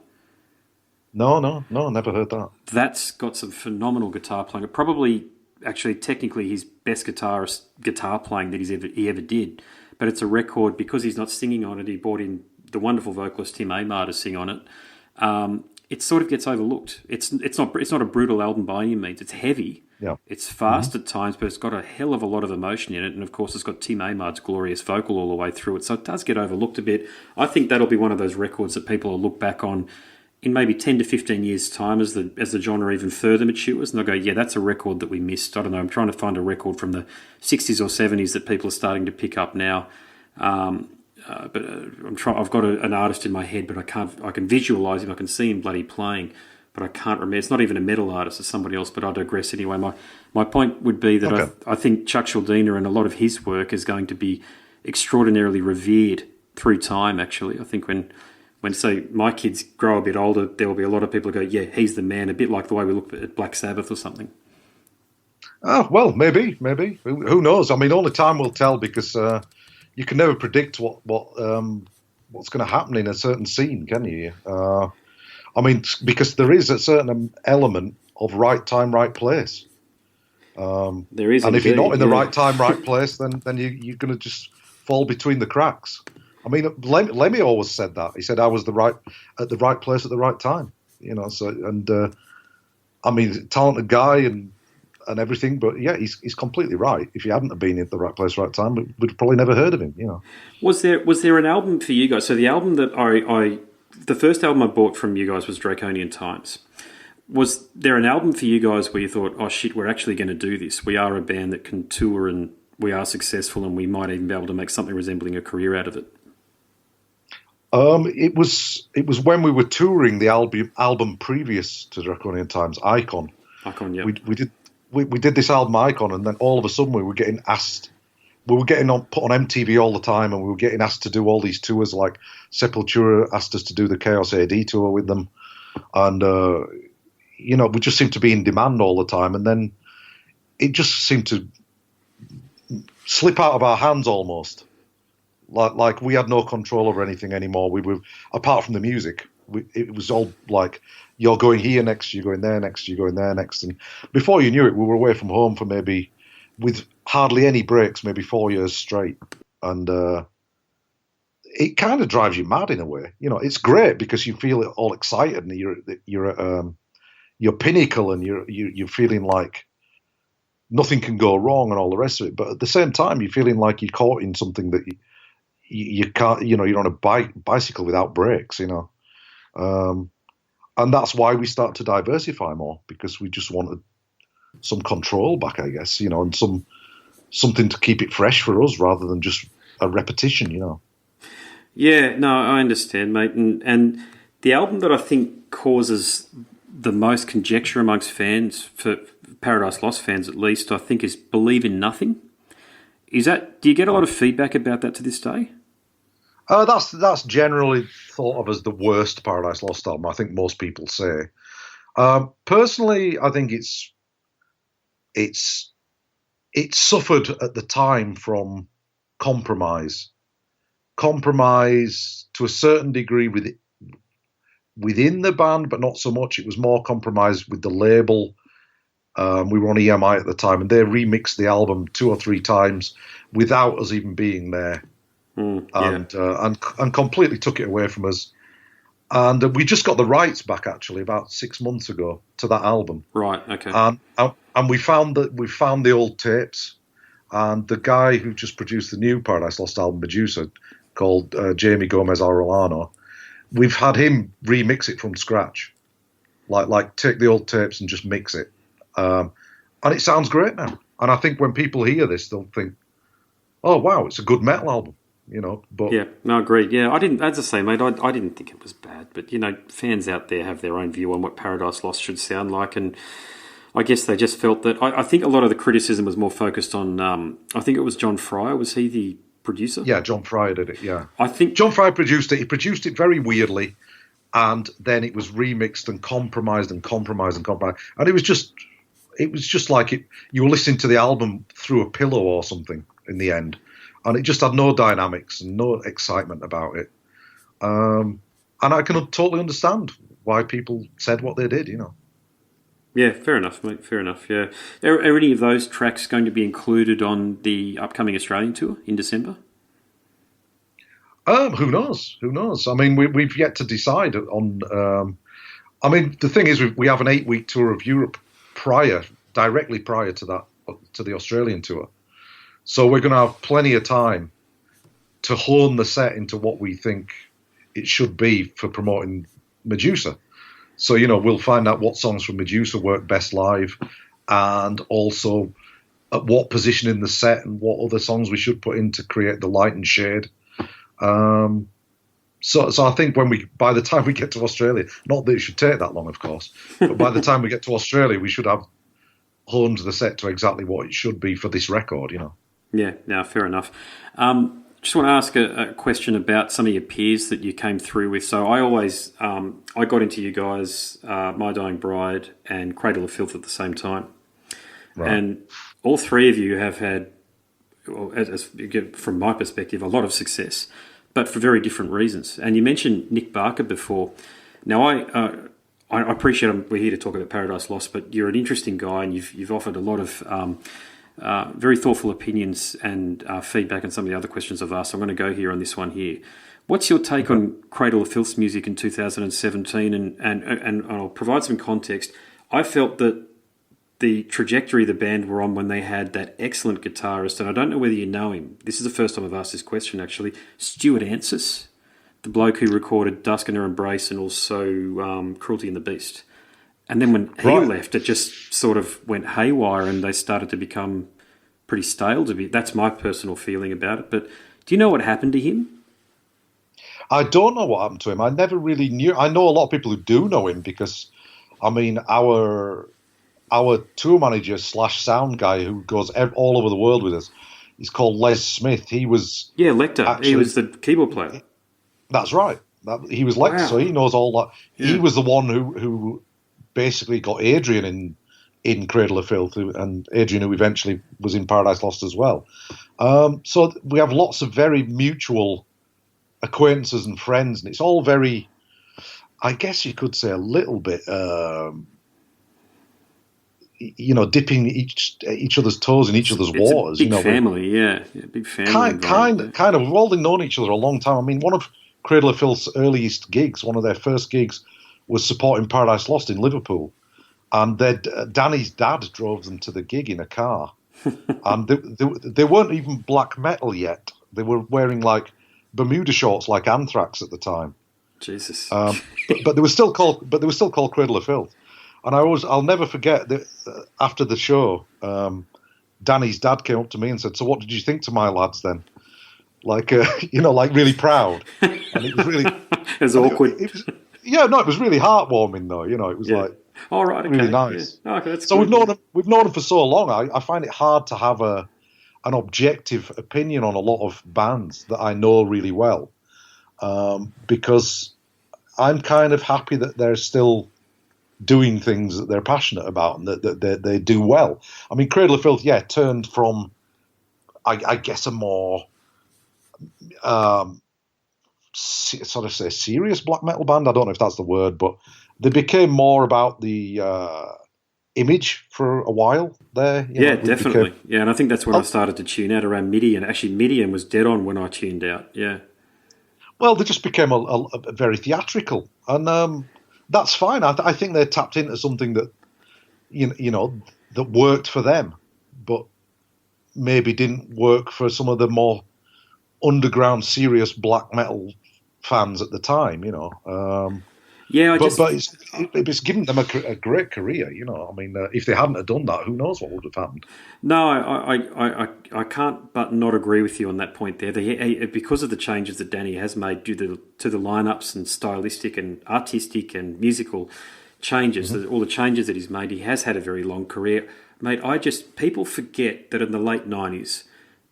No, never heard that. That's got some phenomenal guitar playing. Probably, actually, technically his best guitar playing that he ever did. But it's a record, because he's not singing on it, he brought in the wonderful vocalist Tim Amar to sing on it. It sort of gets overlooked. It's not a brutal album by any means. It's heavy. Yeah. It's fast at times, but it's got a hell of a lot of emotion in it. And of course, it's got Tim Amar's glorious vocal all the way through it. So it does get overlooked a bit. I think that'll be one of those records that people will look back on in maybe 10 to 15 years' time as the genre even further matures. And they'll go, yeah, that's a record that we missed. I don't know. I'm trying to find a record from the 60s or 70s that people are starting to pick up now. But I've got an artist in my head, but I can visualise him. I can see him bloody playing, but I can't remember. It's not even a metal artist. It's somebody else, but I digress anyway. My point would be that okay. I think Chuck Schuldiner and a lot of his work is going to be extraordinarily revered through time, actually. I think when say my kids grow a bit older, there will be a lot of people who go, yeah, he's the man, a bit like the way we look at Black Sabbath or something. Oh, well, maybe. Who knows? I mean, only time will tell, because you can never predict what's going to happen in a certain scene, can you? I mean, because there is a certain element of right time, right place. There is, and indeed, if you're not in the right time, right place, then you're going to just fall between the cracks. I mean, Lemmy always said that. He said, "I was at the right place at the right time." So I mean, talented guy and everything, but yeah, he's completely right. If he hadn't have been at the right place, right time, we'd probably never heard of him. Was there an album for you guys? So the album that the first album I bought from you guys was Draconian Times. Was there an album for you guys where you thought, "Oh shit, we're actually going to do this. We are a band that can tour and we are successful, and we might even be able to make something resembling a career out of it"? It was when we were touring the album previous to Draconian Times, Icon. Icon, yeah. We did this album Icon, and then all of a sudden we were getting put on MTV all the time, and we were getting asked to do all these tours. Like Sepultura asked us to do the Chaos AD tour with them, and we just seemed to be in demand all the time. And then it just seemed to slip out of our hands almost. Like we had no control over anything anymore. We were, apart from the music, it was all like, you're going here next, you're going there next, you're going there next. And before you knew it, we were away from home for maybe, with hardly any breaks, maybe 4 years straight. And it kind of drives you mad in a way. It's great because you feel all excited and you're at your pinnacle, and you're feeling like nothing can go wrong and all the rest of it. But at the same time, you're feeling like you're caught in something that you can't, you're on a bicycle without brakes, and that's why we start to diversify more, because we just wanted some control back, I guess, and something to keep it fresh for us rather than just a repetition, Yeah, no, I understand, mate. And the album that I think causes the most conjecture amongst fans, for Paradise Lost fans at least, I think, is Believe in Nothing. Do you get a lot of feedback about that to this day? That's generally thought of as the worst Paradise Lost album. I think most people say. Personally, I think it's it suffered at the time from compromise to a certain degree within the band, but not so much. It was more compromise with the label. We were on EMI at the time, and they remixed the album 2 or 3 times without us even being there, and completely took it away from us. And we just got the rights back actually about 6 months ago to that album. Right. Okay. And we found the old tapes, and the guy who just produced the new Paradise Lost album, producer called Jamie Gomez Arellano, we've had him remix it from scratch, like take the old tapes and just mix it, and it sounds great now. And I think when people hear this, they'll think, "Oh wow, it's a good metal album." But yeah, no, agreed. Yeah, I didn't. As I say, mate, I didn't think it was bad, but fans out there have their own view on what Paradise Lost should sound like, and I guess they just felt that. I think a lot of the criticism was more focused on. I think it was John Fryer. Was he the producer? Yeah, John Fryer did it. Yeah, I think John Fryer produced it. He produced it very weirdly, and then it was remixed and compromised, and it was just like you were listening to the album through a pillow or something in the end. And it just had no dynamics and no excitement about it. And I can totally understand why people said what they did, Yeah, fair enough, mate. Fair enough, yeah. Are any of those tracks going to be included on the upcoming Australian tour in December? Who knows? Who knows? I mean, we've yet to decide on... I mean, the thing is, we have an 8-week tour of Europe directly prior to that, to the Australian tour. So we're going to have plenty of time to hone the set into what we think it should be for promoting Medusa. So, we'll find out what songs from Medusa work best live, and also at what position in the set and what other songs we should put in to create the light and shade. So I think by the time we get to Australia, not that it should take that long, of course, but by the time we get to Australia, we should have honed the set to exactly what it should be for this record, Yeah, no, fair enough. Just want to ask a question about some of your peers that you came through with. So I always, I got into you guys, My Dying Bride and Cradle of Filth at the same time. Right. And all three of you have had, from my perspective, a lot of success, but for very different reasons. And you mentioned Nick Barker before. Now, I appreciate we're here to talk about Paradise Lost, but you're an interesting guy, and you've offered a lot of very thoughtful opinions and feedback on some of the other questions I've asked. So I'm going to go here on this one here. What's your take on Cradle of Filth's music in 2017? And I'll provide some context. I felt that the trajectory the band were on when they had that excellent guitarist, and I don't know whether you know him. This is the first time I've asked this question, actually. Stuart Ansis, the bloke who recorded Dusk and Her Embrace and also Cruelty and the Beast. And then when he left, it just sort of went haywire and they started to become pretty stale. That's my personal feeling about it. But do you know what happened to him? I don't know what happened to him. I never really knew. I know a lot of people who do know him because, I mean, our tour manager / sound guy who goes all over the world with us, he's called Les Smith. He was... Yeah, Lecter. He was the keyboard player. That's right. He was Lecter, so he knows all that. Yeah. He was the one who basically got Adrian in Cradle of Filth, and Adrian, who eventually was in Paradise Lost as well. So we have lots of very mutual acquaintances and friends, and it's all very, I guess you could say, a little bit, dipping each other's toes in each other's waters. Big family, yeah, big family. Kind of. We've all known each other a long time. I mean, one of Cradle of Filth's earliest gigs, one of their first gigs, was supporting Paradise Lost in Liverpool, and Danny's dad drove them to the gig in a car, and they weren't even black metal yet. They were wearing like Bermuda shorts, like Anthrax at the time. Jesus. But they were still called Cradle of Filth, and I'll never forget that after the show, Danny's dad came up to me and said, "So what did you think to my lads then?" Like like really proud, and it was really it was awkward. It was really heartwarming though. It was like all right, okay. Really nice. Yeah. Okay, that's so good. we've known them for so long. I find it hard to have an objective opinion on a lot of bands that I know really well. because I'm kind of happy that they're still doing things that they're passionate about and that they do well. I mean, Cradle of Filth, turned from, I guess, a more sort of say serious black metal band. I don't know if that's the word, but they became more about the image for a while there. Definitely. And I think that's when I started to tune out around Midian. Actually, Midian was dead on when I tuned out. Yeah. Well, they just became a very theatrical, and that's fine. I think they tapped into something that that worked for them, but maybe didn't work for some of the more underground, serious black metal fans at the time. But it's given them a great career. I mean, if they hadn't have done that, who knows what would have happened? No, I can't but not agree with you on that point there. Because of the changes that Danny has made due to the lineups and stylistic and artistic and musical changes, all the changes that he's made, he has had a very long career. Mate, people forget that in the late 90s,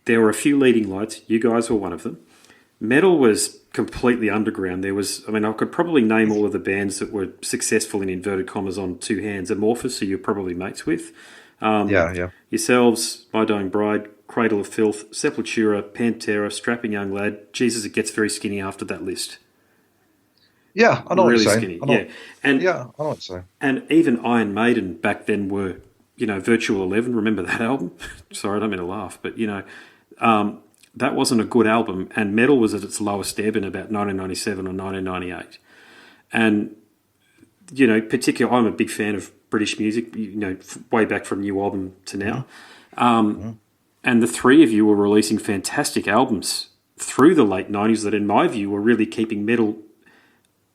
there were a few leading lights. You guys were one of them. Metal was completely underground. I could probably name all of the bands that were successful in inverted commas on two hands. Amorphous, who you're probably mates with. Yourselves, My Dying Bride, Cradle of Filth, Sepultura, Pantera, Strapping Young Lad. Jesus, it gets very skinny after that list. Yeah, I know really what you're saying. Skinny. I know what you're saying. And even Iron Maiden back then were, Virtual 11. Remember that album? Sorry, I don't mean to laugh, but, that wasn't a good album, and metal was at its lowest ebb in about 1997 or 1998. And, particularly, I'm a big fan of British music, way back from New Album to now. And the three of you were releasing fantastic albums through the late 90s that, in my view, were really keeping metal,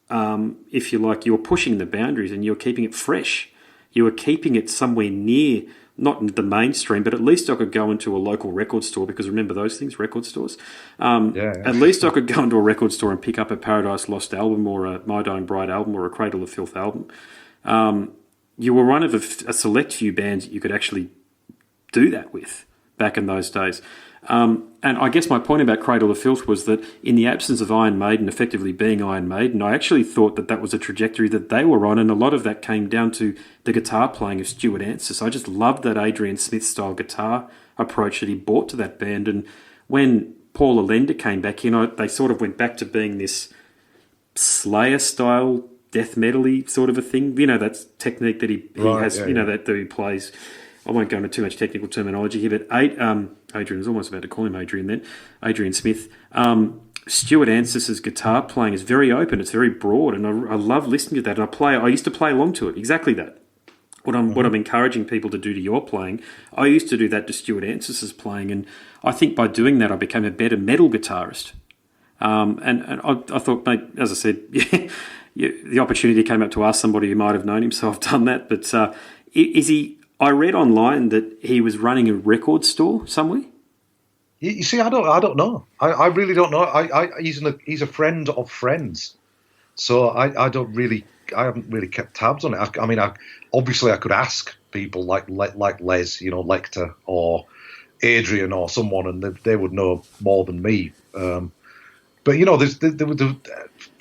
if you like, you were pushing the boundaries and you were keeping it fresh. You were keeping it somewhere near, not the mainstream, but at least I could go into a local record store, because remember those things, record stores? At least I could go into a record store and pick up a Paradise Lost album or a My Dying Bride album or a Cradle of Filth album. You were one of a select few bands that you could actually do that with back in those days. And I guess my point about Cradle of Filth was that in the absence of Iron Maiden effectively being Iron Maiden, I actually thought that was a trajectory that they were on, and a lot of that came down to the guitar playing of Stuart Ansis. I just loved that Adrian Smith-style guitar approach that he brought to that band, and when Paul Allender came back, they sort of went back to being this Slayer-style death metal-y sort of a thing. that technique that he has, that he plays. I won't go into too much technical terminology here, but Adrian was almost about to call him Adrian then. Adrian Smith. Stuart Ansis's guitar playing is very open. It's very broad, and I love listening to that. And I used to play along to it. Exactly that. What I'm encouraging people to do to your playing, I used to do that to Stuart Ansis's playing, and I think by doing that, I became a better metal guitarist. And I thought, mate, as I said, the opportunity came up to ask somebody who might have known him, so I've done that. But is he? I read online that he was running a record store somewhere. You see, I don't know. I really don't know. He's a friend of friends, so I haven't really kept tabs on it. I mean, obviously I could ask people like Les, Lecter or Adrian or someone, and they would know more than me. But the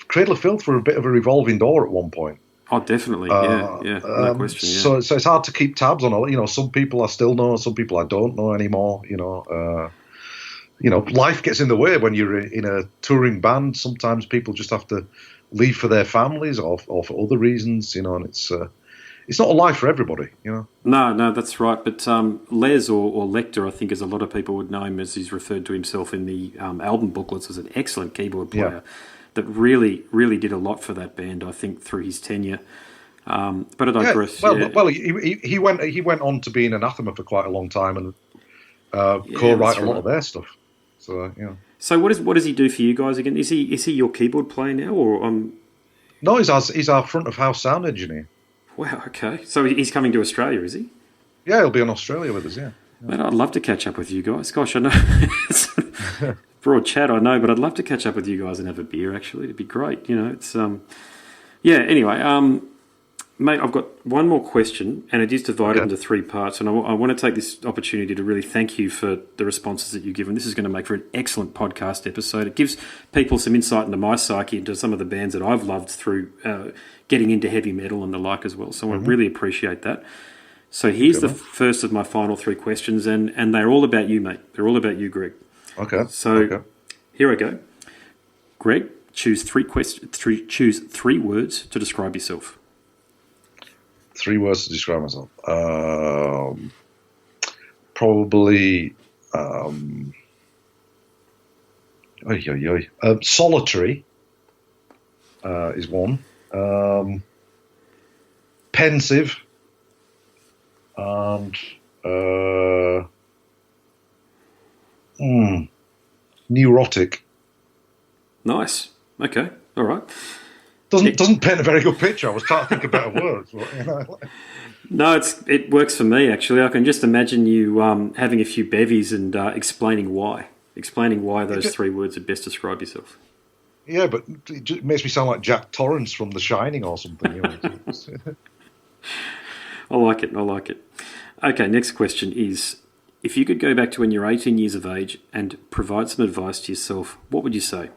Cradle of Filth were a bit of a revolving door at one point. Oh, definitely, no question. Yeah. So it's hard to keep tabs on. Some people I still know, some people I don't know anymore. Life gets in the way when you're in a touring band. Sometimes people just have to leave for their families or for other reasons. And it's not a life for everybody. No, that's right. But Les or Lecter, I think, as a lot of people would know him, as he's referred to himself in the album booklets, was an excellent keyboard player. Yeah. That really, really did a lot for that band, I think, through his tenure. But I digress. Well, he went on to be in Anathema for quite a long time and co-write a lot of their stuff. So So what does he do for you guys again? Is he your keyboard player now, or No, he's our front of house sound engineer. Wow. Okay. So he's coming to Australia, is he? Yeah, he'll be in Australia with us. Yeah. Man, I'd love to catch up with you guys. Gosh, I know. Broad chat, I know, but I'd love to catch up with you guys and have a beer, actually. It'd be great. It's, Anyway, Mate, I've got one more question, and it is divided Okay. into three parts. And I want to take this opportunity to really thank you for the responses that you've given. This is going to make for an excellent podcast episode. It gives people some insight into my psyche, into some of the bands that I've loved through getting into heavy metal and the like as well. So I really appreciate that. So here's the first of my final three questions, and they're all about you, mate. They're all about you, Greg. Okay. So here I go. Greg, choose choose three words to describe yourself. 3 words to describe myself. Probably solitary is one. Pensive and neurotic. Nice. Okay. All right. Doesn't paint a very good picture. I was trying to think of better words. But, No, it works for me actually. I can just imagine you having a few bevies and explaining why those three words would best describe yourself. Yeah, but it just makes me sound like Jack Torrance from The Shining or something. I like it. I like it. Okay, next question is: if you could go back to when you're 18 years of age and provide some advice to yourself, what would you say?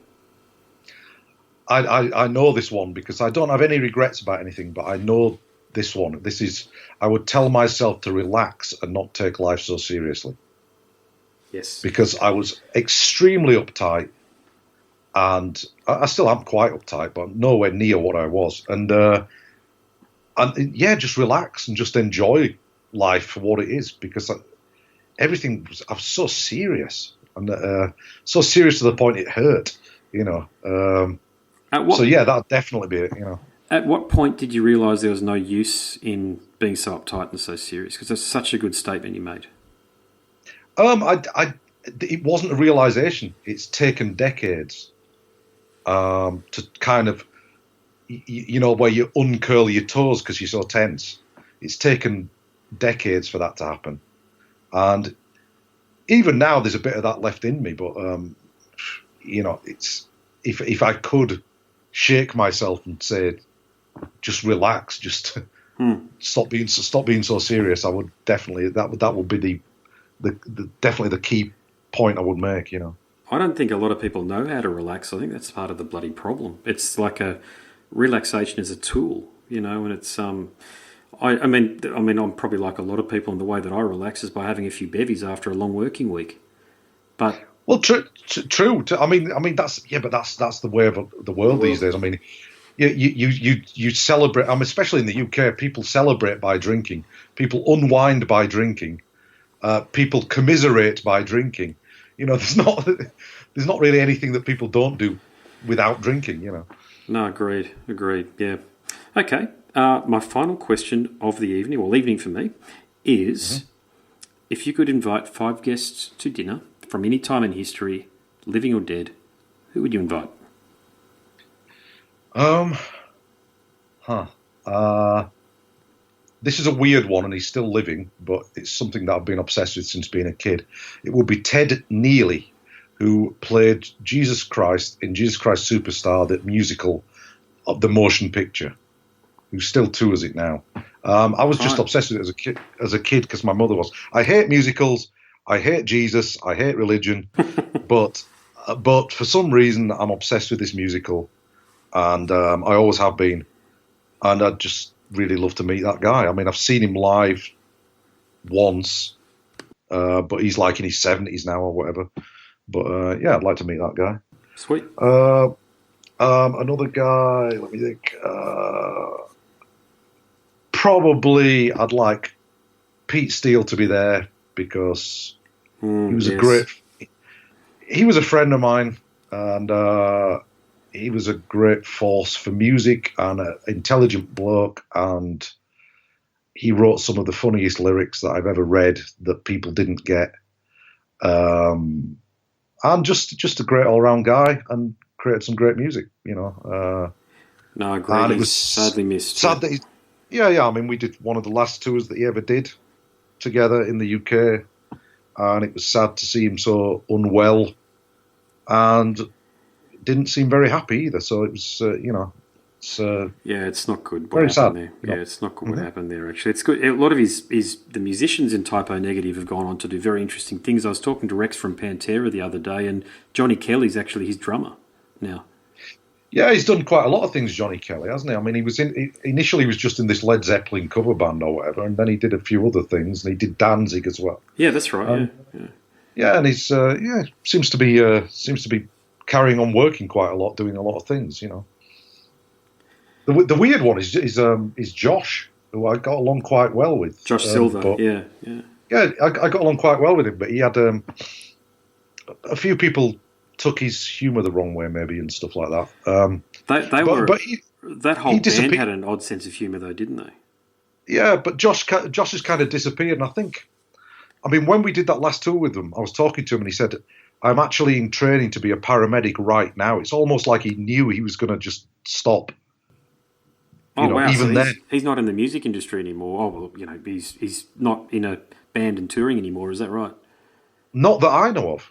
I know this one because I don't have any regrets about anything, but I know this one. I would tell myself to relax and not take life so seriously. Yes. Because I was extremely uptight, and I still am quite uptight, but nowhere near what I was. And just relax and just enjoy life for what it is, because everything I was so serious, and so serious to the point it hurt, that'd definitely be it, At what point did you realise there was no use in being so uptight and so serious? Because that's such a good statement you made. It wasn't a realisation. It's taken decades to kind of, where you uncurl your toes because you're so tense. It's taken decades for that to happen. And even now, there's a bit of that left in me. But, it's if I could shake myself and say, just relax, just stop being so serious, I would definitely, that would be definitely the key point I would make, I don't think a lot of people know how to relax. I think that's part of the bloody problem. It's like relaxation is a tool, and it's I mean I'm probably like a lot of people in the way that I relax is by having a few bevies after a long working week. But true. I mean that's the way of the world these days. I mean, you celebrate. Especially in the UK, people celebrate by drinking. People unwind by drinking. People commiserate by drinking. There's not really anything that people don't do without drinking. No, agreed. Yeah. Okay. My final question of the evening, or evening for me, is if you could invite 5 guests to dinner from any time in history, living or dead, who would you invite? This is a weird one, and he's still living, but it's something that I've been obsessed with since being a kid. It would be Ted Neely, who played Jesus Christ in Jesus Christ Superstar, the musical of the motion picture, who still tours it now. I was just obsessed with it as a kid because my mother was. I hate musicals. I hate Jesus. I hate religion. but for some reason, I'm obsessed with this musical, and I always have been. And I'd just really love to meet that guy. I mean, I've seen him live once, but he's like in his 70s now or whatever. But I'd like to meet that guy. Sweet. Another guy, let me think. Probably I'd like Pete Steele to be there because he was he was a friend of mine, and he was a great force for music and an intelligent bloke, and he wrote some of the funniest lyrics that I've ever read that people didn't get. And just a great all-round guy, and created some great music, No, I agree. And it He's was sadly missed. sad that I mean, we did one of the last tours that he ever did together in the UK, and it was sad to see him so unwell and didn't seem very happy either. So it was, It's it's not good what very sad. happened there. Yeah, it's not good what happened there, actually. It's good. A lot of the musicians in Typo Negative have gone on to do very interesting things. I was talking to Rex from Pantera the other day, and Johnny Kelly's actually his drummer now. Yeah, he's done quite a lot of things, Johnny Kelly, hasn't he? I mean, initially he was just in this Led Zeppelin cover band or whatever, and then he did a few other things, and he did Danzig as well. Yeah, that's right. Yeah, and he's seems to be carrying on working quite a lot, doing a lot of things. The weird one is Josh, who I got along quite well with. Josh Silver, yeah. I got along quite well with him, but he had a few people took his humour the wrong way, maybe, and stuff like that. That whole band had an odd sense of humour, though, didn't they? Yeah, but Josh has kind of disappeared, and I mean, when we did that last tour with them, I was talking to him, and he said, "I'm actually in training to be a paramedic right now." It's almost like he knew he was going to just stop. Wow! Even then, he's not in the music industry anymore. Oh well, he's not in a band and touring anymore. Is that right? Not that I know of.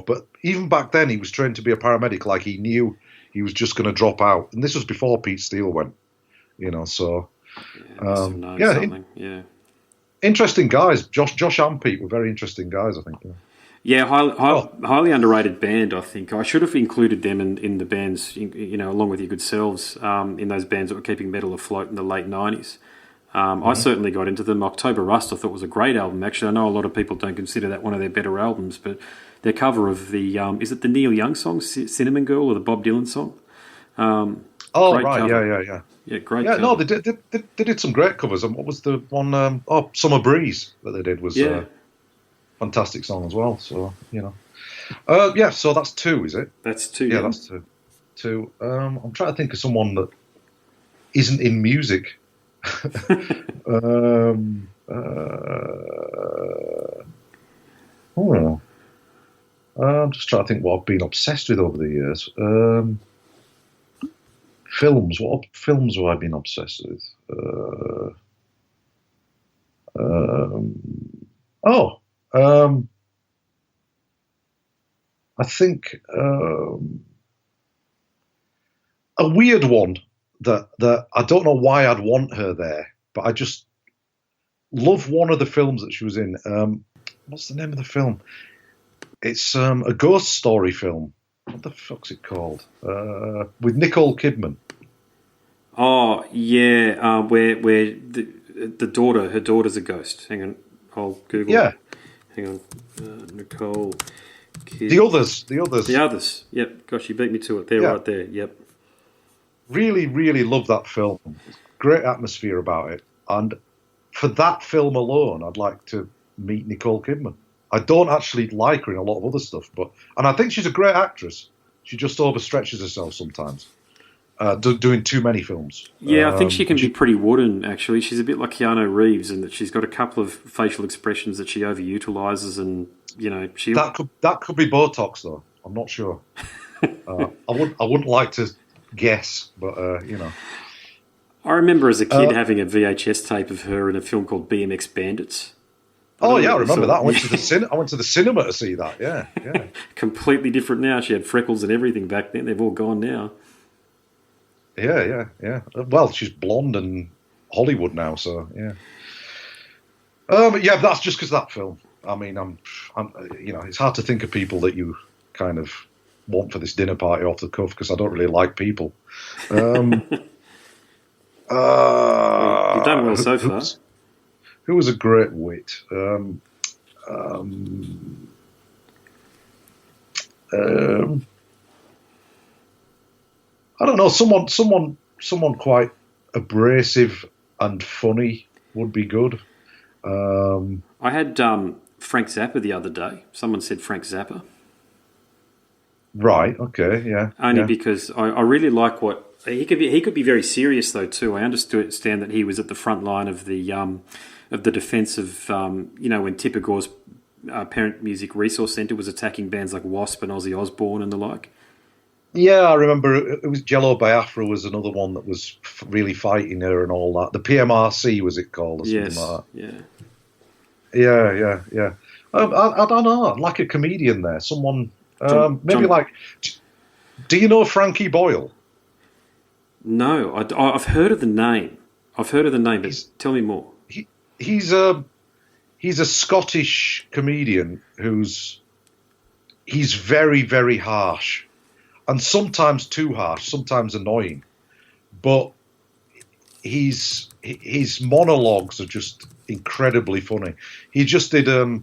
But even back then, he was trained to be a paramedic. Like he knew he was just going to drop out, and this was before Pete Steele went. So interesting guys. Josh and Pete were very interesting guys, I think. Yeah, highly underrated band, I think. I should have included them in the bands, along with your good selves, in those bands that were keeping metal afloat in the late 90s. I certainly got into them. October Rust I thought was a great album. Actually, I know a lot of people don't consider that one of their better albums, but their cover of the, is it the Neil Young song, Cinnamon Girl, or the Bob Dylan song? Right, cover. Yeah. Yeah, great cover. No, they did some great covers. And what was the one, Summer Breeze that they did was... fantastic song as well. So so that's two, is it? That's two. Yeah, that's two. I'm trying to think of someone that isn't in music. I'm just trying to think what I've been obsessed with over the years. Films. What films have I been obsessed with? I think a weird one that I don't know why I'd want her there, but I just love one of the films that she was in. What's the name of the film? It's a ghost story film. What the fuck's it called? With Nicole Kidman. Oh yeah, where the daughter, her daughter's a ghost. Hang on, I'll Google. Yeah. Hang on, Nicole. The others. Yep. Gosh, you beat me to it. They're right there. Yep. Really, really love that film. Great atmosphere about it. And for that film alone, I'd like to meet Nicole Kidman. I don't actually like her in a lot of other stuff, and I think she's a great actress. She just overstretches herself sometimes, doing too many films. Yeah, I think she can be pretty wooden, actually. She's a bit like Keanu Reeves in that she's got a couple of facial expressions that she overutilises, and she... That could be Botox, though. I'm not sure. I wouldn't like to guess, but I remember as a kid having a VHS tape of her in a film called BMX Bandits. Oh yeah, I remember that. I went to the cinema to see that. Yeah. Completely different now. She had freckles and everything back then. They've all gone now. Yeah. Well, she's blonde and Hollywood now, so yeah. Yeah, that's just because of that film. I mean, I'm it's hard to think of people that you kind of want for this dinner party off the cuff because I don't really like people. You've done well so far. Who was a great wit? I don't know. Someone quite abrasive and funny would be good. I had Frank Zappa the other day. Someone said Frank Zappa. Right. Okay. Yeah. Only because I really like what he could be. He could be very serious though too. I understand that he was at the front line of the defence of when Tipper Gore's Parent Music Resource Centre was attacking bands like Wasp and Ozzy Osbourne and the like. Yeah, I remember it was Jello Biafra was another one that was really fighting her and all that. The PMRC was it called or something like that? Yeah. I don't know. Like a comedian there. Someone like. Do you know Frankie Boyle? No, I've heard of the name. I've heard of the name, but tell me more. He's a Scottish comedian he's very, very harsh, and sometimes too harsh, sometimes annoying. But his monologues are just incredibly funny. He just did a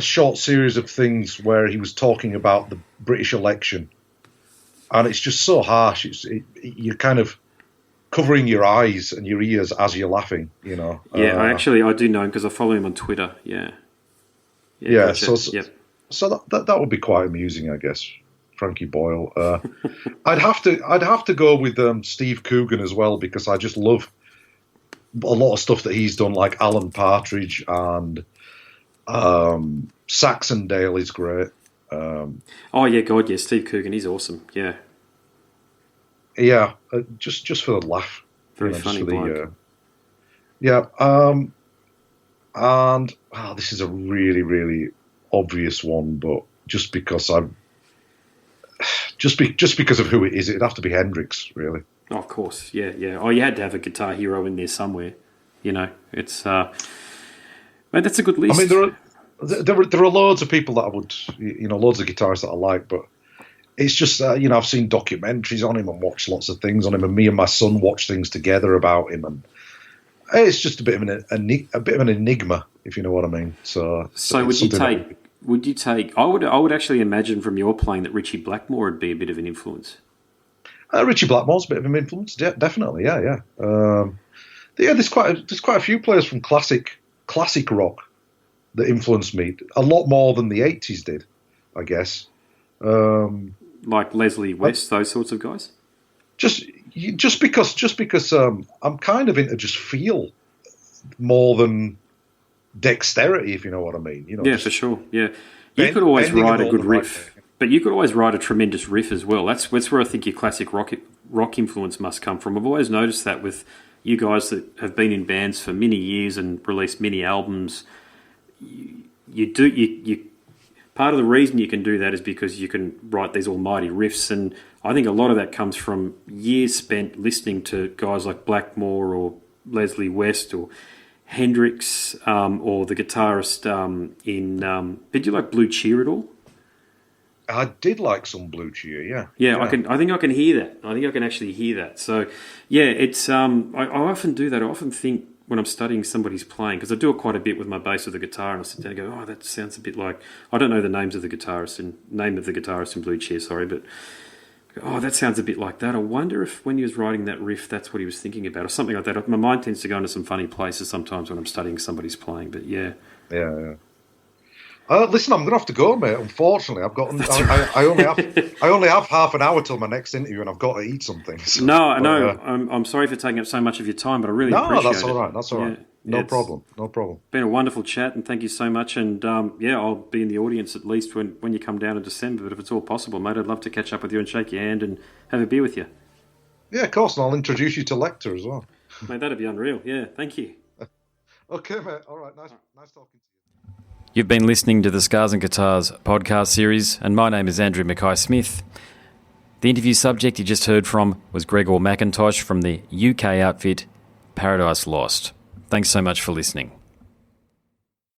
short series of things where he was talking about the British election, and it's just so harsh. You're kind of covering your eyes and your ears as you're laughing, you know. Yeah, I do know him because I follow him on Twitter. Yeah. Gotcha. Yep. So that would be quite amusing, I guess. Frankie Boyle. I'd have to go with Steve Coogan as well, because I just love a lot of stuff that he's done, like Alan Partridge and Saxondale is great. Steve Coogan, he's awesome. Yeah. Yeah, just for the laugh. Very funny bloke. And this is a really, really obvious one, but just because of who it is, it'd have to be Hendrix, really. Oh, of course, yeah. Oh, you had to have a guitar hero in there somewhere. You know, it's mate, that's a good list. I mean, there are loads of people that I would, loads of guitarists that I like, but it's just I've seen documentaries on him and watched lots of things on him, and me and my son watch things together about him, and it's just a bit of an enigma, if you know what I mean. So would you take? I would actually imagine from your playing that Richie Blackmore would be a bit of an influence. Richie Blackmore's a bit of an influence, definitely. Yeah. There's quite a few players from classic rock that influenced me a lot more than the 80s did, I guess. Like Leslie West, those sorts of guys. Just because I'm kind of into just feel more than dexterity, if you know what I mean. For sure. Yeah, you could always write a good riff, but you could always write a tremendous riff as well. That's where I think your classic rock influence must come from. I've always noticed that with you guys that have been in bands for many years and released many albums. You part of the reason you can do that is because you can write these almighty riffs, and I think a lot of that comes from years spent listening to guys like Blackmore or Leslie West or Hendrix, or the guitarist in. Did you like Blue Cheer at all? I did like some Blue Cheer, yeah. Yeah, I think I can hear that. I think I can actually hear that. So, yeah, it's. I often do that. I often think when I'm studying somebody's playing, because I do it quite a bit with my bass with the guitar, and I sit down and go, "Oh, that sounds a bit like." I don't know the names of the guitarist and name of the guitarist in Blue Cheer, sorry, but. Oh, that sounds a bit like that. I wonder if when he was writing that riff, that's what he was thinking about, or something like that. My mind tends to go into some funny places sometimes when I'm studying somebody's playing, but yeah. Yeah. Listen, I'm going to have to go, mate. Unfortunately, I only have half an hour till my next interview, and I've got to eat something. So, I'm sorry for taking up so much of your time, but I really appreciate it. No, that's all right. That's all right. No problem. Been a wonderful chat, and thank you so much. And I'll be in the audience at least when you come down in December. But if it's all possible, mate, I'd love to catch up with you and shake your hand and have a beer with you. Yeah, of course, and I'll introduce you to Lecter as well. Mate, that'd be unreal. Yeah, thank you. Okay, mate. All right, nice talking to you. You've been listening to the Scars and Guitars podcast series, and my name is Andrew Mackay-Smith. The interview subject you just heard from was Gregor Mackintosh from the UK outfit Paradise Lost. Thanks so much for listening.